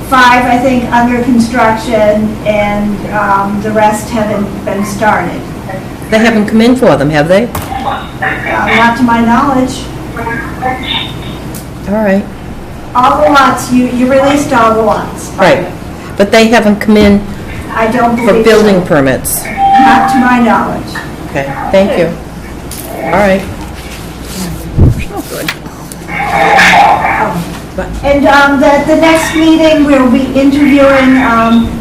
[SPEAKER 2] 5, I think, under construction, and the rest haven't been started.
[SPEAKER 1] They haven't come in for them, have they?
[SPEAKER 2] Not to my knowledge.
[SPEAKER 1] All right.
[SPEAKER 2] All the lots, you released all the lots.
[SPEAKER 1] Right. But they haven't come in
[SPEAKER 2] I don't believe
[SPEAKER 1] for building
[SPEAKER 2] so.
[SPEAKER 1] permits.
[SPEAKER 2] Not to my knowledge.
[SPEAKER 1] Okay, thank you. All right.
[SPEAKER 2] And the next meeting, we'll be interviewing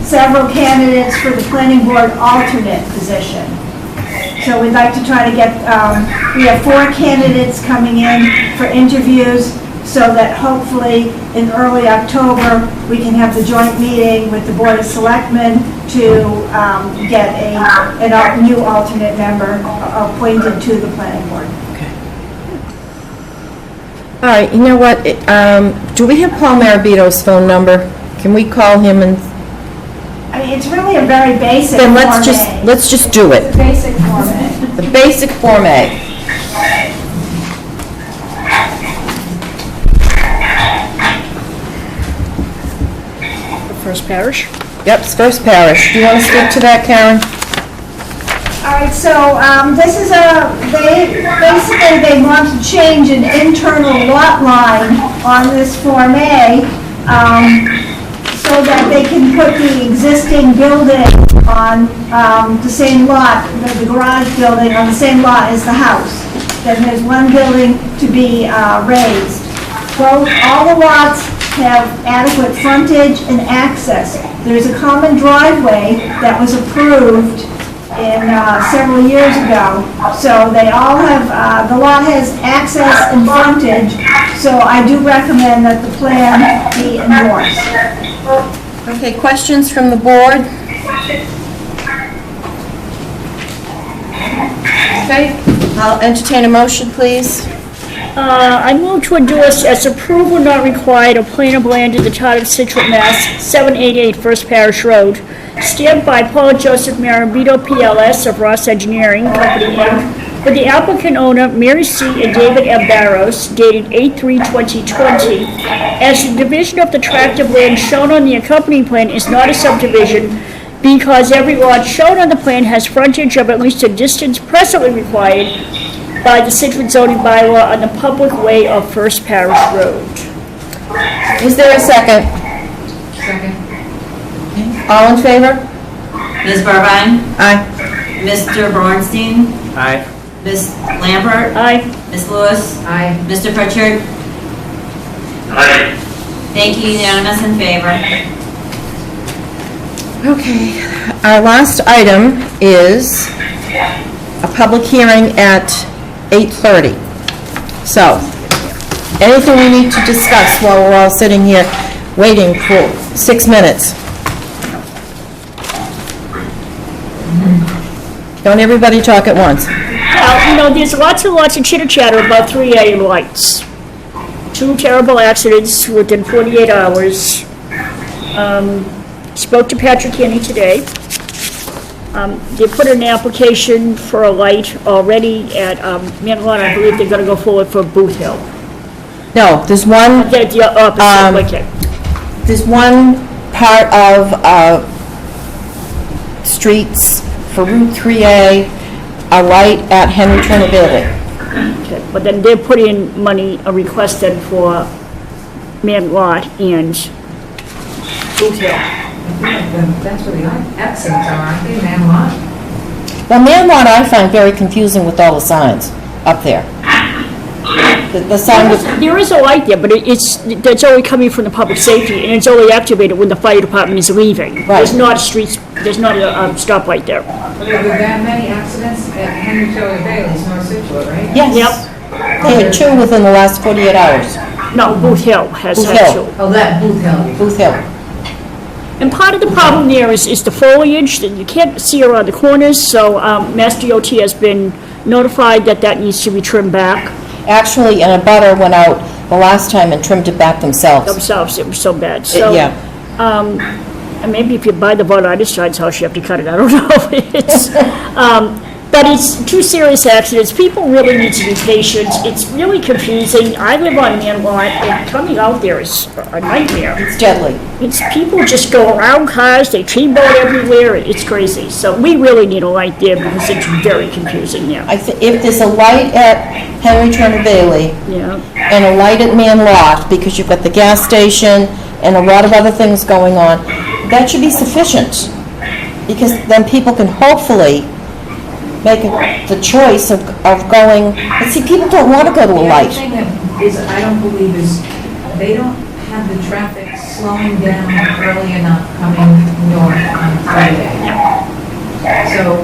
[SPEAKER 2] several candidates for the planning board alternate position. So we'd like to try to get, we have 4 candidates coming in for interviews, so that hopefully in early October, we can have the joint meeting with the Board of Selectmen to get a new alternate member appointed to the planning board.
[SPEAKER 1] All right, you know what? Do we have Paul Marabito's phone number? Can we call him and...
[SPEAKER 2] I mean, it's really a very basic
[SPEAKER 1] Then
[SPEAKER 2] Form
[SPEAKER 1] let's just do
[SPEAKER 2] It's
[SPEAKER 1] it.
[SPEAKER 2] a basic Form A.
[SPEAKER 1] The basic Form A.
[SPEAKER 12] First Parish.
[SPEAKER 1] Yep, it's First Parish. Do you want to speak to that, Karen?
[SPEAKER 2] All right, so this is basically they want to change an internal lot line on this Form A so that they can put the existing building on the same lot, the garage building on the same lot as the house. Then there's one building to be raised. All the lots have adequate frontage and access. There's a common driveway that was approved in several years ago. So they all have, the lot has access and frontage, so I do recommend that the plan be endorsed.
[SPEAKER 1] Okay, questions from the board? Okay, I'll entertain a motion, please.
[SPEAKER 12] I move to endorse as approval not required a plan of land in the town of Scituate, Mass. 788 First Parish Road, stamped by Paul Joseph Marabito, PLS of Ross Engineering Company, Inc., with the applicant owner Mary C. and David M. Barrows, dated 8/3/2020, as the division of the tract of land shown on the accompanying plan is not a subdivision because every lot shown on the plan has frontage of at least a distance presently required by the Scituate zoning bylaw on the public way of First Parish Road.
[SPEAKER 1] Is there a second?
[SPEAKER 11] Second.
[SPEAKER 1] All in favor?
[SPEAKER 4] Ms. Burbine?
[SPEAKER 1] Aye.
[SPEAKER 4] Mr. Bornstein?
[SPEAKER 3] Aye.
[SPEAKER 4] Ms. Lambert?
[SPEAKER 12] Aye.
[SPEAKER 4] Ms. Lewis?
[SPEAKER 11] Aye.
[SPEAKER 4] Mr. Pritchard?
[SPEAKER 7] Aye.
[SPEAKER 4] Thank you, unanimous in favor.
[SPEAKER 1] Okay, our last item is a public hearing at 8:30. So, anything we need to discuss while we're all sitting here waiting for 6 minutes? Don't everybody talk at once.
[SPEAKER 12] Well, there's lots and lots of chitter-chatter about 3A lights. 2 terrible accidents within 48 hours. Spoke to Patrick Kenny today. They put in an application for a light already at Manhattan. I believe they're going to go forward for Booth Hill.
[SPEAKER 1] No, there's one,
[SPEAKER 12] The opposite, okay.
[SPEAKER 1] there's one part of streets for Route 3A, a light at Henry Turner Building.
[SPEAKER 12] Okay, but then they put in money, a request then for Man Lot and Booth Hill.
[SPEAKER 11] That's where the accidents are, aren't they, man lot?
[SPEAKER 1] Well, Man Lot I find very confusing with all the signs up there. The sign was,
[SPEAKER 12] There is a light there, but that's only coming from the public safety, and it's only activated when the fire department is leaving.
[SPEAKER 1] Right.
[SPEAKER 12] There's not a stoplight there.
[SPEAKER 11] But there were that many accidents at Henry Taylor Bailey's, North Scituate, right?
[SPEAKER 1] yes.
[SPEAKER 12] Yep.
[SPEAKER 1] They had 2 within the last 48 hours.
[SPEAKER 12] No, Booth Hill has
[SPEAKER 1] Booth
[SPEAKER 12] had
[SPEAKER 1] Hill.
[SPEAKER 12] two.
[SPEAKER 11] Oh, that Booth Hill.
[SPEAKER 1] Booth Hill.
[SPEAKER 12] And part of the problem there is the foliage, that you can't see around the corners, so Mass DOT has been notified that that needs to be trimmed back
[SPEAKER 1] Actually, and a butter went out the last time and trimmed it back themselves.
[SPEAKER 12] themselves. It was so bad. So,
[SPEAKER 1] Yeah.
[SPEAKER 12] and maybe if you buy the butter, I decide how you have to cut it. I don't know. It's, but it's two serious accidents. People really need to be patient. It's really confusing. I live on Man Lot, and coming out there is a nightmare.
[SPEAKER 1] It's deadly.
[SPEAKER 12] It's people just go around cars, they T-boat everywhere, it's crazy. So we really need a light there because it's very confusing there.
[SPEAKER 1] If there's a light at Henry Turner Bailey
[SPEAKER 12] Yeah.
[SPEAKER 1] and a light at Man Lot, because you've got the gas station and a lot of other things going on, that should be sufficient. Because then people can hopefully make the choice of going, but see, people don't want to go to a
[SPEAKER 11] The other
[SPEAKER 1] light.
[SPEAKER 11] thing that is, I don't believe is, they don't have the traffic slowing down early enough coming north on Friday. So,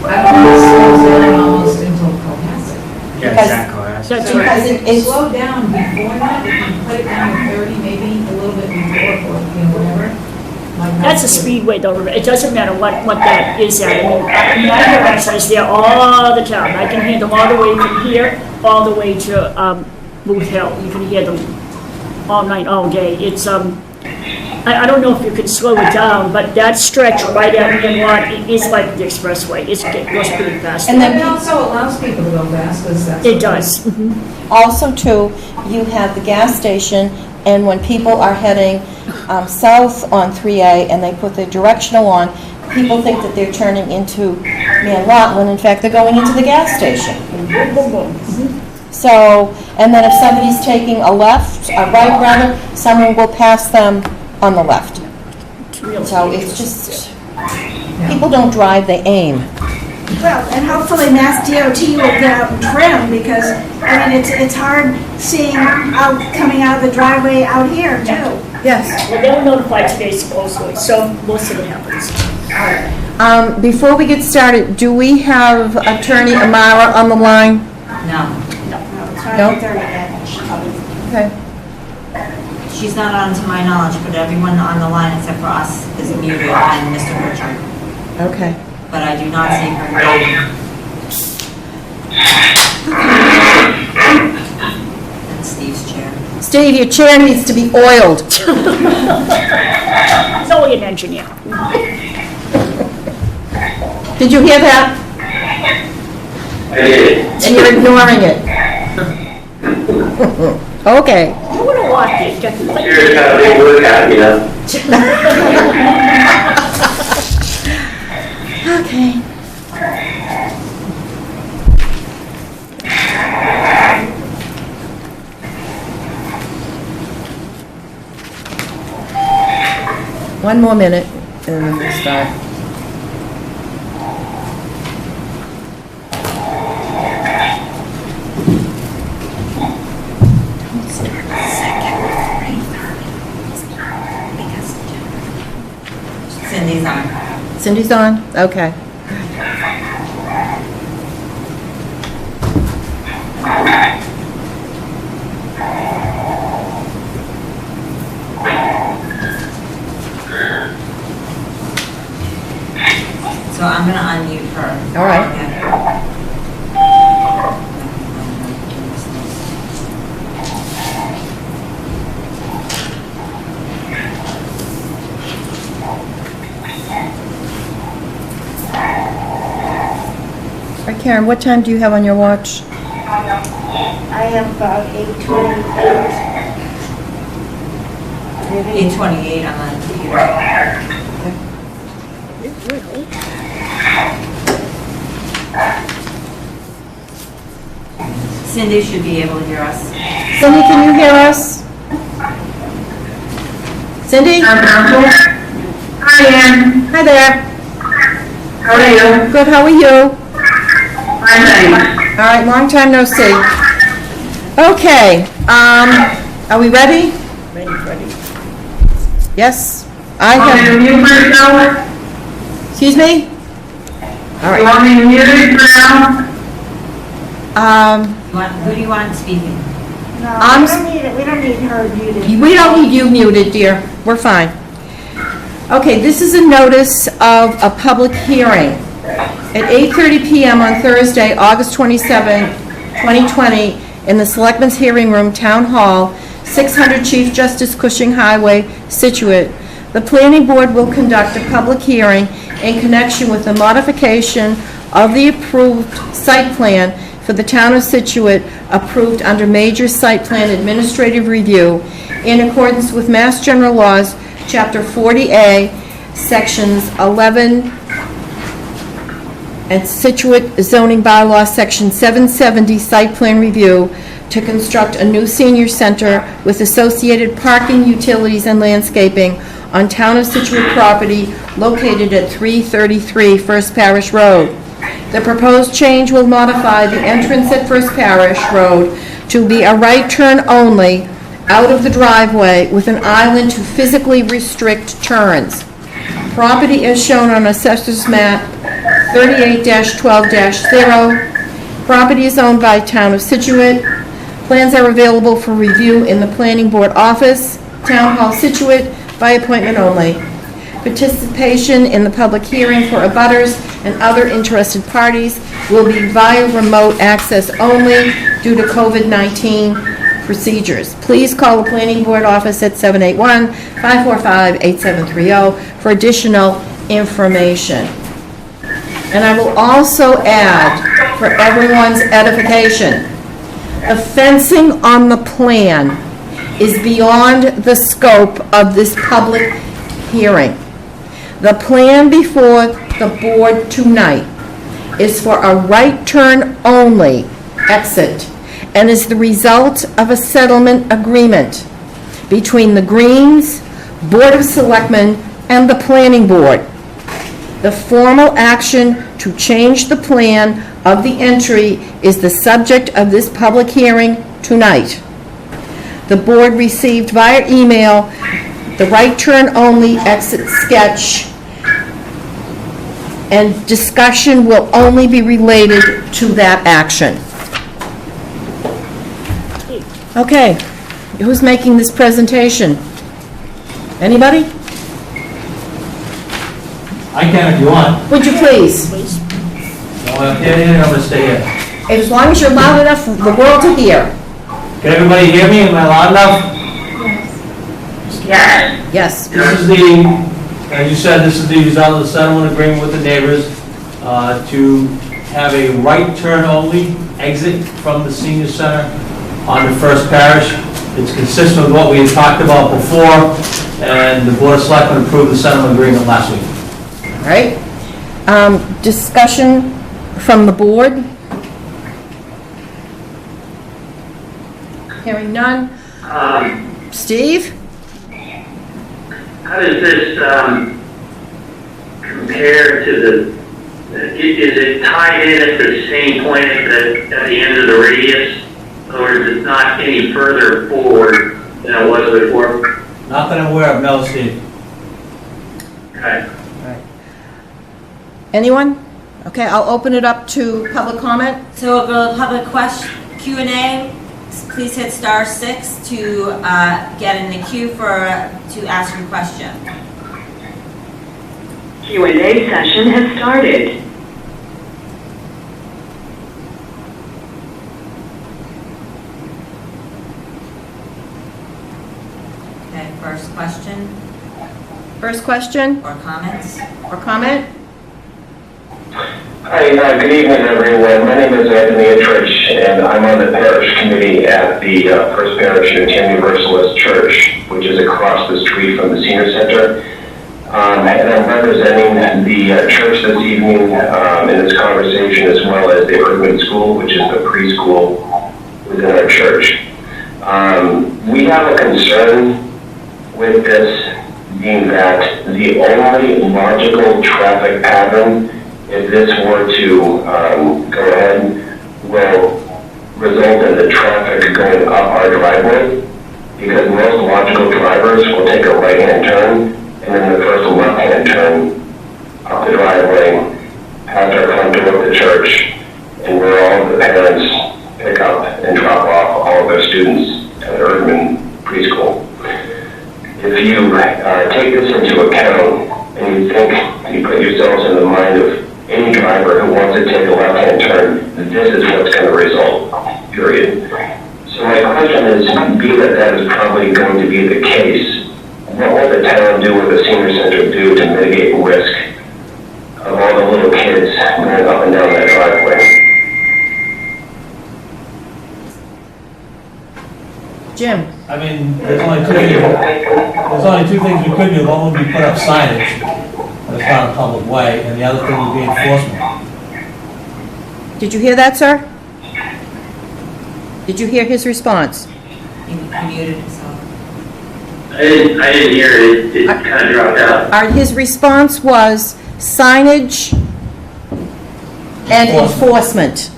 [SPEAKER 11] I don't think it slows down almost until Cohasset.
[SPEAKER 3] Yeah,
[SPEAKER 1] Because-
[SPEAKER 3] exactly. That's-
[SPEAKER 12] That's
[SPEAKER 11] So
[SPEAKER 12] right.
[SPEAKER 11] if it slowed down before that, if you put it down to 30, maybe a little bit before, or, whatever. like
[SPEAKER 12] That's a
[SPEAKER 11] that.
[SPEAKER 12] speedway though, it doesn't matter what that is at. I mean, I hear accidents there all the time. I can hear them all the way from here, all the way to Booth Hill. You can hear them all night, all day. It's, I don't know if you can slow it down, but that stretch right at Man Lot is like the expressway. It goes pretty fast.
[SPEAKER 1] And
[SPEAKER 11] And
[SPEAKER 1] then
[SPEAKER 11] it also allows people to go fast, because that's.
[SPEAKER 12] It does.
[SPEAKER 1] Also, too, you have the gas station, and when people are heading south on 3A and they put their directional on, people think that they're turning into Man Lot, when in fact they're going into the gas station. So, and then if somebody's taking a left, a right rather, someone will pass them on the left. So it's just, people don't drive, they aim.
[SPEAKER 2] Well, and hopefully Mass DOT will get out and trim, because, I mean, it's hard seeing coming out of the driveway out here, too.
[SPEAKER 1] Yes.
[SPEAKER 12] Well, they were notified today supposedly, so we'll see what happens.
[SPEAKER 1] Before we get started, do we have Attorney Amara on the line?
[SPEAKER 4] No,
[SPEAKER 2] It's not
[SPEAKER 1] Nope.
[SPEAKER 2] 30 yet.
[SPEAKER 1] Okay.
[SPEAKER 4] she's not on to my knowledge, but everyone on the line except for us is muted and Mr. Pritchard.
[SPEAKER 1] Okay.
[SPEAKER 4] But I do not see her name. That's Steve's chair.
[SPEAKER 1] Steve, your chair needs to be oiled.
[SPEAKER 12] He's only an engineer.
[SPEAKER 1] Did you hear that?
[SPEAKER 6] I did.
[SPEAKER 1] And you're ignoring it. Okay.
[SPEAKER 12] You would have walked it.
[SPEAKER 6] Here's how they work out, you know?
[SPEAKER 1] Okay. One more minute, and then we'll start.
[SPEAKER 4] Cindy's on.
[SPEAKER 1] Cindy's on? Okay.
[SPEAKER 4] So I'm gonna unmute her.
[SPEAKER 1] All right.
[SPEAKER 4] Okay.
[SPEAKER 1] All right, Karen, what time do you have on your watch?
[SPEAKER 2] I have about 8:28.
[SPEAKER 4] 8:28 on the computer. Cindy should be able to hear us.
[SPEAKER 1] Cindy, can you hear us? Cindy?
[SPEAKER 6] Hi, Ann.
[SPEAKER 1] Hi there.
[SPEAKER 6] How are you?
[SPEAKER 1] Good, how are you?
[SPEAKER 6] Fine, thanks.
[SPEAKER 1] All right, long time no see. Okay, are we ready?
[SPEAKER 12] Ready.
[SPEAKER 1] Yes? I
[SPEAKER 6] Want me
[SPEAKER 1] have,
[SPEAKER 6] to mute myself?
[SPEAKER 1] excuse me? All
[SPEAKER 6] You
[SPEAKER 1] right.
[SPEAKER 6] want me to mute it for now?
[SPEAKER 4] Who do you want speaking?
[SPEAKER 2] No,
[SPEAKER 1] I'm
[SPEAKER 2] we don't need her muted.
[SPEAKER 1] We don't need you muted, dear. We're fine. Okay, this is a notice of a public hearing at 8:30 PM on Thursday, August 27, 2020, in the Selectmen's Hearing Room, Town Hall, 600 Chief Justice Cushing Highway, Scituate. The Planning Board will conduct a public hearing in connection with the modification of the approved site plan for the Town of Scituate, approved under Major Site Plan Administrative Review in accordance with Mass General Laws, Chapter 40A, Sections 11, and Scituate zoning bylaw, Section 770, Site Plan Review, to construct a new senior center with associated parking, utilities, and landscaping on Town of Scituate property located at 333 First Parish Road. The proposed change will modify the entrance at First Parish Road to be a right turn only out of the driveway with an island to physically restrict turns. Property is shown on Assessor's Map 38-12-0. Property is owned by Town of Scituate. Plans are available for review in the Planning Board office, Town Hall, Scituate, by appointment only. Participation in the public hearing for abutters and other interested parties will be via remote access only due to COVID-19 procedures. Please call the Planning Board office at 781-545-8730 for additional information. And I will also add, for everyone's edification, the fencing on the plan is beyond the scope of this public hearing. The plan before the board tonight is for a right turn only exit and is the result of a settlement agreement between the Greens, Board of Selectmen, and the Planning Board. The formal action to change the plan of the entry is the subject of this public hearing tonight. The board received via email the right turn only exit sketch, and discussion will only be related to that action. Okay, who's making this presentation? Anybody?
[SPEAKER 15] I can if you want.
[SPEAKER 1] Would you please?
[SPEAKER 15] No, I'm gonna stay here.
[SPEAKER 1] As long as you're loud enough for the world to hear.
[SPEAKER 15] Can everybody hear me? Am I loud enough?
[SPEAKER 1] Yes.
[SPEAKER 15] This is the, as you said, this is the result of the settlement agreement with the neighbors to have a right turn only exit from the senior center onto First Parish. It's consistent with what we had talked about before, and the Board of Selectmen approved the settlement agreement last week.
[SPEAKER 1] All right. Discussion from the board? Hearing none. Steve?
[SPEAKER 7] How does this compare to is it tied in at the same point at the end of the radius, or is it not any further forward than it was before?
[SPEAKER 15] Not that I'm aware of, no, Steve.
[SPEAKER 7] Okay.
[SPEAKER 1] Anyone? Okay, I'll open it up to public comment.
[SPEAKER 4] So we'll go to public question, Q&A. Please hit *6 to get in the queue to ask your question.
[SPEAKER 13] Q&A session has started.
[SPEAKER 4] Okay, first question
[SPEAKER 1] First question
[SPEAKER 4] or comments?
[SPEAKER 1] or comment?
[SPEAKER 10] Hi, good evening, everyone. My name is Anthony Attridge, and I'm on the parish committee at the First Parish Unitarian Universalist Church, which is across the street from the senior center. And I'm representing the church this evening in this conversation, as well as the Urban School, which is the preschool within our church. We have a concern with this being that the only logical traffic pattern, if this were to go ahead, will result in the traffic going up our driveway, because most logical drivers will take a right-hand turn and then the first left-hand turn up the driveway past our front door of the church, and where all of the parents pick up and drop off all of their students at Erdman Preschool. If you take this into account and you think, you put yourselves in the mind of any driver who wants to take a left-hand turn, this is what's going to result, period. So my question is, being that that is probably going to be the case, what will the town do or the senior center do to mitigate risk of all the little kids going up and down that driveway?
[SPEAKER 1] Jim?
[SPEAKER 15] I mean, there's only two things we could do. One would be put up signage, but it's not a public way, and the other thing would be enforcement.
[SPEAKER 1] Did you hear that, sir? Did you hear his response?
[SPEAKER 4] He muted himself.
[SPEAKER 7] I didn't hear it. It kind of dropped out.
[SPEAKER 1] His response was signage and enforcement.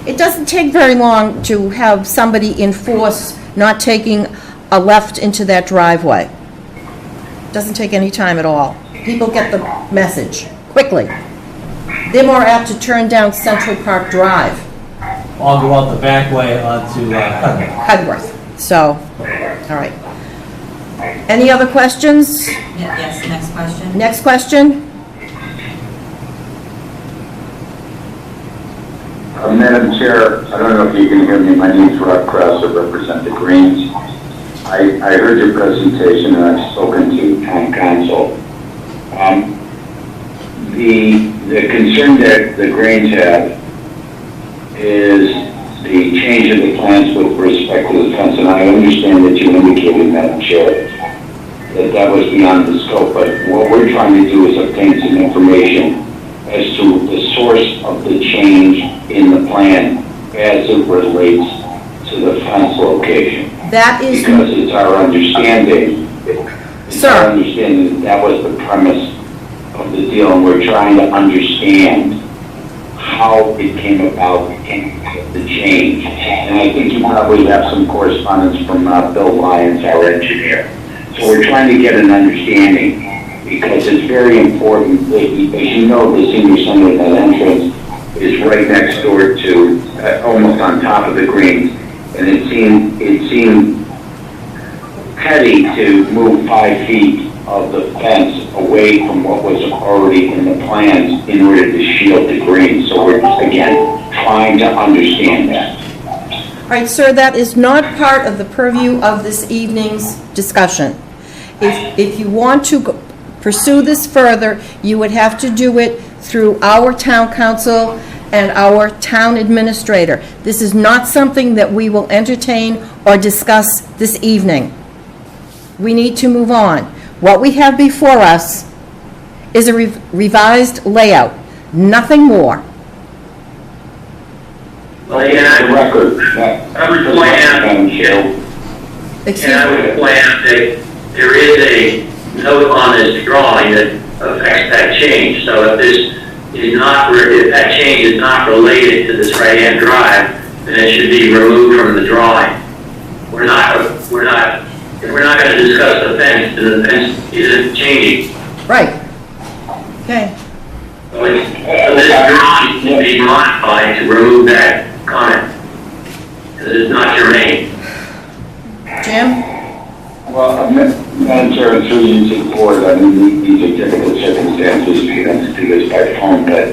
[SPEAKER 1] It doesn't take very long to have somebody enforce not taking a left into that driveway. Doesn't take any time at all. People get the message quickly. They're more apt to turn down Central Park Drive.
[SPEAKER 15] Or go out the back way onto
[SPEAKER 1] Hudworth. So, all right. Any other questions?
[SPEAKER 4] Yes, next question.
[SPEAKER 1] Next question?
[SPEAKER 16] Madam Chair, I don't know if you can hear me. My name is Rob Krause. I represent the Greens. I heard your presentation and I've spoken to town council. The concern that the Greens have is the change of the plans with respect to the fence, and I understand that you indicated, Madam Chair, that was beyond the scope, but what we're trying to do is obtain some information as to the source of the change in the plan as it relates to the fence location.
[SPEAKER 1] That is...
[SPEAKER 16] Because it's our understanding, that was the premise of the deal, and we're trying to understand how it came about the change. And I think you probably have some correspondence from Bill Lyons, our engineer. So we're trying to get an understanding, because it's very important. As you know, the senior center, that entrance is right next door to, almost on top of the Greens, and it seemed petty to move 5 feet of the fence away from what was already in the plans in order to shield the Greens. So we're, again, trying to understand that.
[SPEAKER 1] All right, sir, that is not part of the purview of this evening's discussion. If you want to pursue this further, you would have to do it through our town council and our town administrator. This is not something that we will entertain or discuss this evening. We need to move on. What we have before us is a revised layout, nothing more.
[SPEAKER 7] Well, and I would point out that there is a note on this drawing that affects that change. So if that change is not related to this right-hand drive, then it should be removed from the drawing. We're not going to discuss the fence, and the fence isn't changing.
[SPEAKER 1] Right. Okay.
[SPEAKER 7] So this drawing should be modified to remove that comment, because it's not germane.
[SPEAKER 1] Jim?
[SPEAKER 16] Well, Madam Chair, through you to the board, I mean, these are difficult circumstances for them to do this by phone, but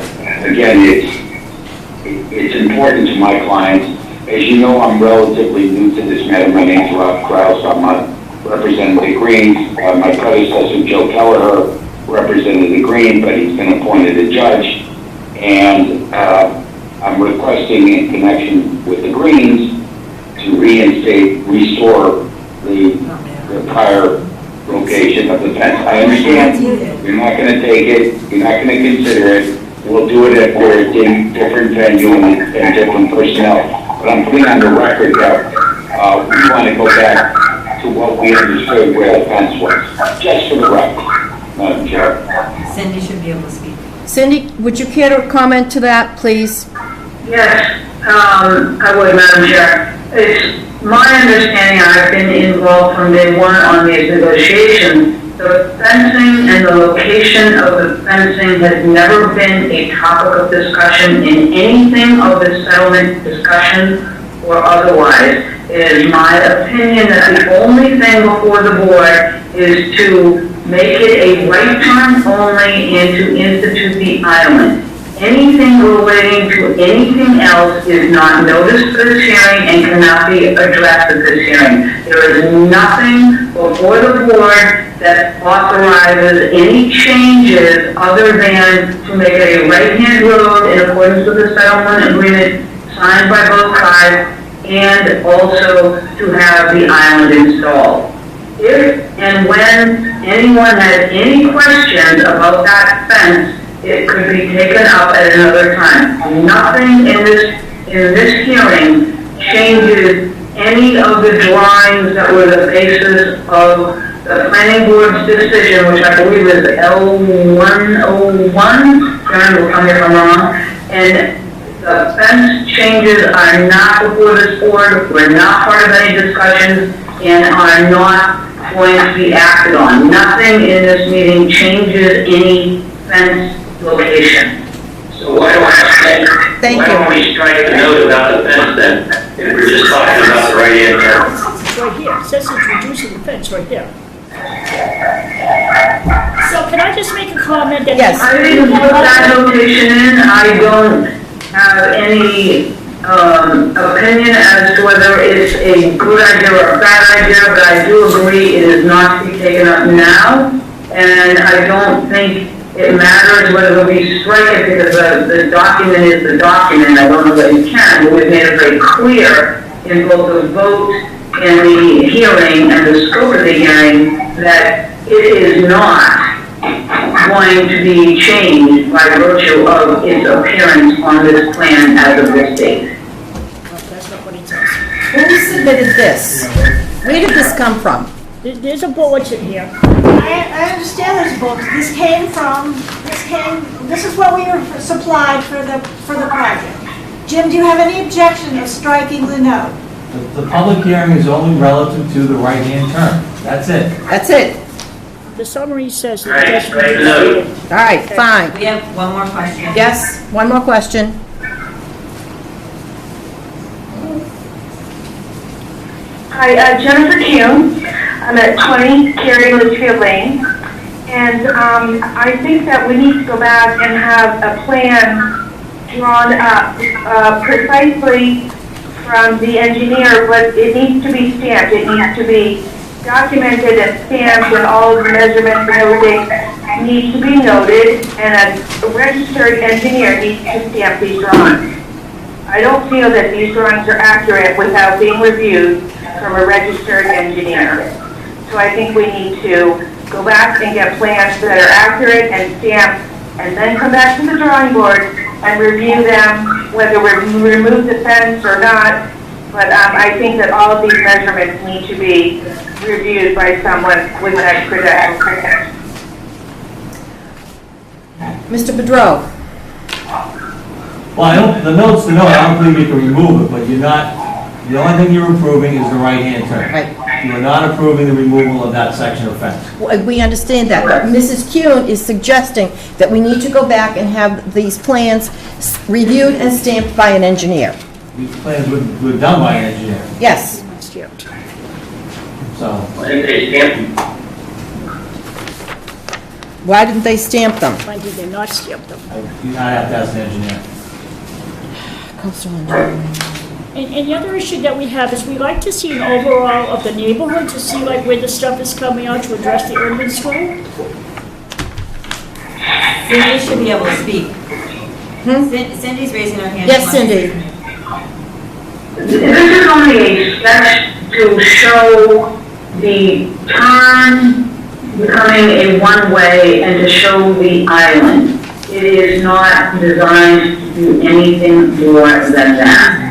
[SPEAKER 16] again, it's important to my clients. As you know, I'm relatively new to this matter. My name's Rob Krause. I'm representing the Greens. My predecessor, Joe Kelleher, represented the Greens, but he's been appointed a judge. And I'm requesting, in connection with the Greens, to restore the prior location of the fence. I understand you're not going to take it, you're not going to consider it. We'll do it if we're in different venue and different personnel. But I'm putting on the record that we want to go back to what we understood where the fence was, just for the record, Madam Chair.
[SPEAKER 4] Cindy should be able to speak.
[SPEAKER 1] Cindy, would you care to comment to that, please?
[SPEAKER 13] Yes, I would, Madam Chair. It's my understanding, I've been involved from day one on these negotiations. The fencing and the location of the fencing has never been a topic of discussion in anything of the settlement discussion or otherwise. It is my opinion that the only thing before the board is to make it a right turn only and to institute the island. Anything relating to anything else is not noticed for this hearing and cannot be addressed at this hearing. There is nothing before the board that authorizes any changes other than to make it a right-hand road in accordance with the settlement agreement signed by both sides, and also to have the island installed. If and when anyone has any questions about that fence, it could be taken up at another time. Nothing in this hearing changes any of the drawings that were the basis of the planning board's decision, which I believe is L101. Karen will tell me if I'm wrong. And the fence changes are not before this board, were not part of any discussions, and are not going to be acted on. Nothing in this meeting changes any fence location.
[SPEAKER 7] So why don't we strike the note about the fence then, if we're just talking about the right-hand turn?
[SPEAKER 12] It's right here, it says it's reducing the fence right here. So can I just make a comment that?
[SPEAKER 1] Yes.
[SPEAKER 13] I didn't put that notation in. I don't have any opinion as to whether it's a good idea or a bad idea, but I do agree it is not to be taken up now, and I don't think it matters whether we strike it because the document is the document. I don't know that you can, but we've made it very clear in both the vote and the hearing and the scope of the hearing that it is not going to be changed by virtue of its appearance on this plan as of this date.
[SPEAKER 12] That's not what it says.
[SPEAKER 1] Who submitted this? Where did this come from?
[SPEAKER 12] There's a bulletin in here.
[SPEAKER 2] I understand there's a book. This is what we were supplied for the project. Jim, do you have any objection of striking the note?
[SPEAKER 15] The public hearing is only relative to the right-hand turn. That's it.
[SPEAKER 1] That's it.
[SPEAKER 12] The summary says.
[SPEAKER 7] All right, strike the note.
[SPEAKER 1] All right, fine.
[SPEAKER 4] We have one more question.
[SPEAKER 1] Yes, one more question.
[SPEAKER 17] Hi, Jennifer Kuhn. I'm at 20 Cary Litchfield Lane. And I think that we need to go back and have a plan drawn up precisely from the engineer, but it needs to be stamped. It needs to be documented and stamped, and all of the measurements and everything needs to be noted, and a registered engineer needs to stamp these drawings. I don't feel that these drawings are accurate without being reviewed from a registered engineer. So I think we need to go back and get plans that are accurate and stamped, and then come back to the drawing board and review them, whether we remove the fence or not. But I think that all of these measurements need to be reviewed by someone with that credential.
[SPEAKER 1] Mr. Bedrow?
[SPEAKER 15] Well, the note's the note. I don't believe you can remove it, but you're not, the only thing you're approving is the right-hand turn.
[SPEAKER 1] Right.
[SPEAKER 15] You are not approving the removal of that section of fence.
[SPEAKER 1] Well, we understand that, but Mrs. Kuhn is suggesting that we need to go back and have these plans reviewed and stamped by an engineer.
[SPEAKER 15] These plans were done by an engineer,
[SPEAKER 1] Yes.
[SPEAKER 15] so.
[SPEAKER 7] I think they stamped them.
[SPEAKER 1] Why didn't they stamp them?
[SPEAKER 12] Why did they not stamp them?
[SPEAKER 15] You not have to ask an engineer.
[SPEAKER 1] Coastal engineering.
[SPEAKER 12] And the other issue that we have is we like to see an overall of the neighborhood to see like where the stuff is coming out to address the urban school.
[SPEAKER 4] Cindy should be able to speak. Cindy's raising her hand.
[SPEAKER 1] Yes, Cindy.
[SPEAKER 13] This is only a sketch to show the turn becoming a one-way and to show the island. It is not designed to do anything more than that.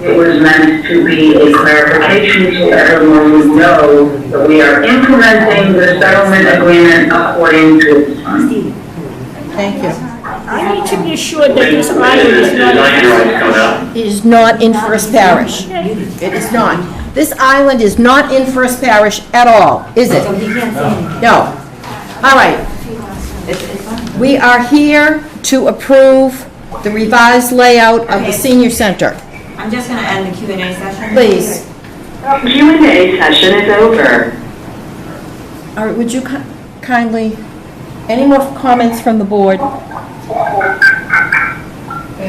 [SPEAKER 13] It was meant to be a clarification so everyone would know that we are implementing the settlement agreement according to its terms.
[SPEAKER 1] Thank you.
[SPEAKER 12] I need to be assured that this island
[SPEAKER 1] is not in First Parish. It is not. This island is not in First Parish at all, is it? No. All right. We are here to approve the revised layout of the senior center.
[SPEAKER 4] I'm just going to end the Q&A session.
[SPEAKER 1] Please.
[SPEAKER 17] Q&A session is over.
[SPEAKER 1] All right, would you kindly, any more comments from the board?
[SPEAKER 11] In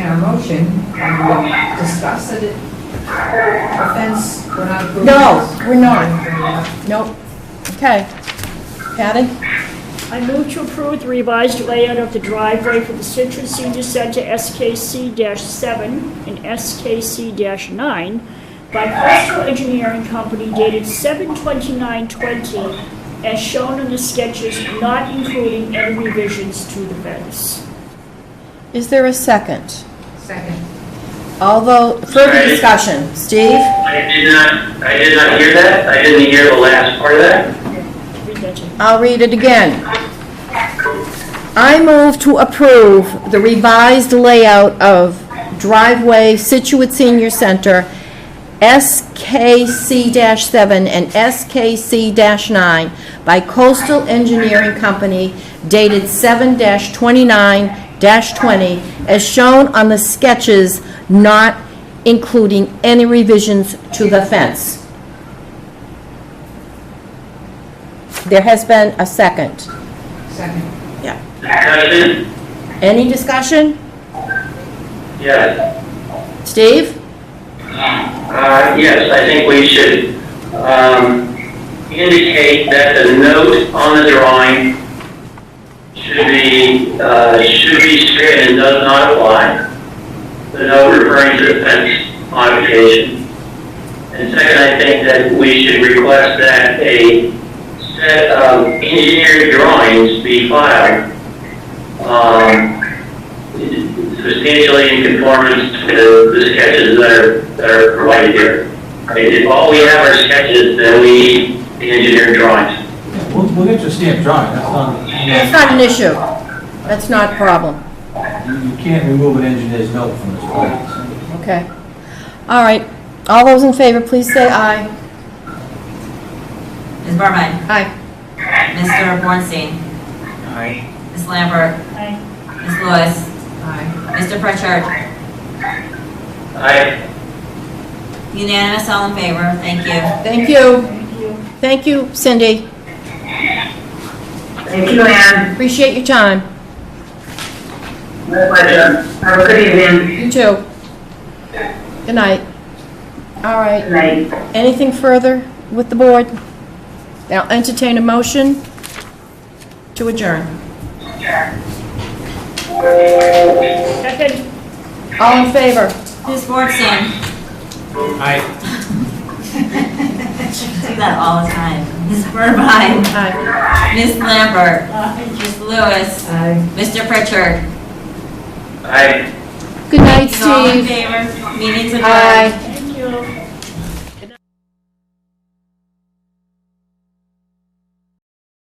[SPEAKER 11] our motion, discuss it, offense, we're not approving
[SPEAKER 1] No,
[SPEAKER 11] this.
[SPEAKER 1] we're not. Nope. Okay. Patty?
[SPEAKER 12] I move to approve the revised layout of the driveway for the Situate Senior Center SKC-7 and SKC-9 by Coastal Engineering Company dated 7/29/20, as shown in the sketches, not including any revisions to the fence.
[SPEAKER 1] Is there a second?
[SPEAKER 11] Second.
[SPEAKER 1] Although, further discussion. Steve?
[SPEAKER 7] I did not hear that. I didn't hear the last part of that.
[SPEAKER 12] Read that, Jim.
[SPEAKER 1] I'll read it again. I move to approve the revised layout of driveway Scituate Senior Center, SKC-7 and SKC-9 by Coastal Engineering Company dated 7/29/20 as shown on the sketches, not including any revisions to the fence. There has been a second.
[SPEAKER 11] Second.
[SPEAKER 1] Yeah.
[SPEAKER 7] Discussion?
[SPEAKER 1] Any discussion?
[SPEAKER 7] Yes.
[SPEAKER 1] Steve?
[SPEAKER 7] Yes, I think we should indicate that the note on the drawing should be stricken and does not apply. The note referring to the fence modification. And second, I think that we should request that a set of engineered drawings be filed substantially in conformance to the sketches that are provided here. If all we have are sketches, then we need the engineered drawings.
[SPEAKER 15] We'll get your stamped drawing, that's not.
[SPEAKER 1] It's not an issue. That's not a problem.
[SPEAKER 15] You can't remove an engineer's note from this plans.
[SPEAKER 1] Okay. All right. All those in favor, please say aye.
[SPEAKER 4] Ms. Burbine?
[SPEAKER 1] Aye.
[SPEAKER 4] Mr. Bornstein?
[SPEAKER 3] Aye.
[SPEAKER 4] Ms. Lambert?
[SPEAKER 12] Aye.
[SPEAKER 4] Ms. Lewis?
[SPEAKER 11] Aye.
[SPEAKER 4] Mr. Pritchard?
[SPEAKER 7] Aye.
[SPEAKER 4] Unanimous, all in favor, thank you.
[SPEAKER 1] Thank you. Thank you, Cindy.
[SPEAKER 13] Thank you, Ann.
[SPEAKER 1] Appreciate your time.
[SPEAKER 13] My pleasure. Have a good evening.
[SPEAKER 1] You too. Good night. All right.
[SPEAKER 13] Good night.
[SPEAKER 1] Anything further with the board? I'll entertain a motion to adjourn.
[SPEAKER 12] Second.
[SPEAKER 1] All in favor?
[SPEAKER 4] Ms. Bornstein?
[SPEAKER 3] Aye.
[SPEAKER 4] Do that all the time. Ms. Burbine?
[SPEAKER 1] Aye.
[SPEAKER 4] Ms. Lambert? Ms. Lewis?
[SPEAKER 11] Aye.
[SPEAKER 4] Mr. Pritchard?
[SPEAKER 7] Aye.
[SPEAKER 1] Good night,
[SPEAKER 4] All in
[SPEAKER 1] Steve.
[SPEAKER 4] favor, meeting's adjourned.
[SPEAKER 1] Aye.
[SPEAKER 12] Thank you.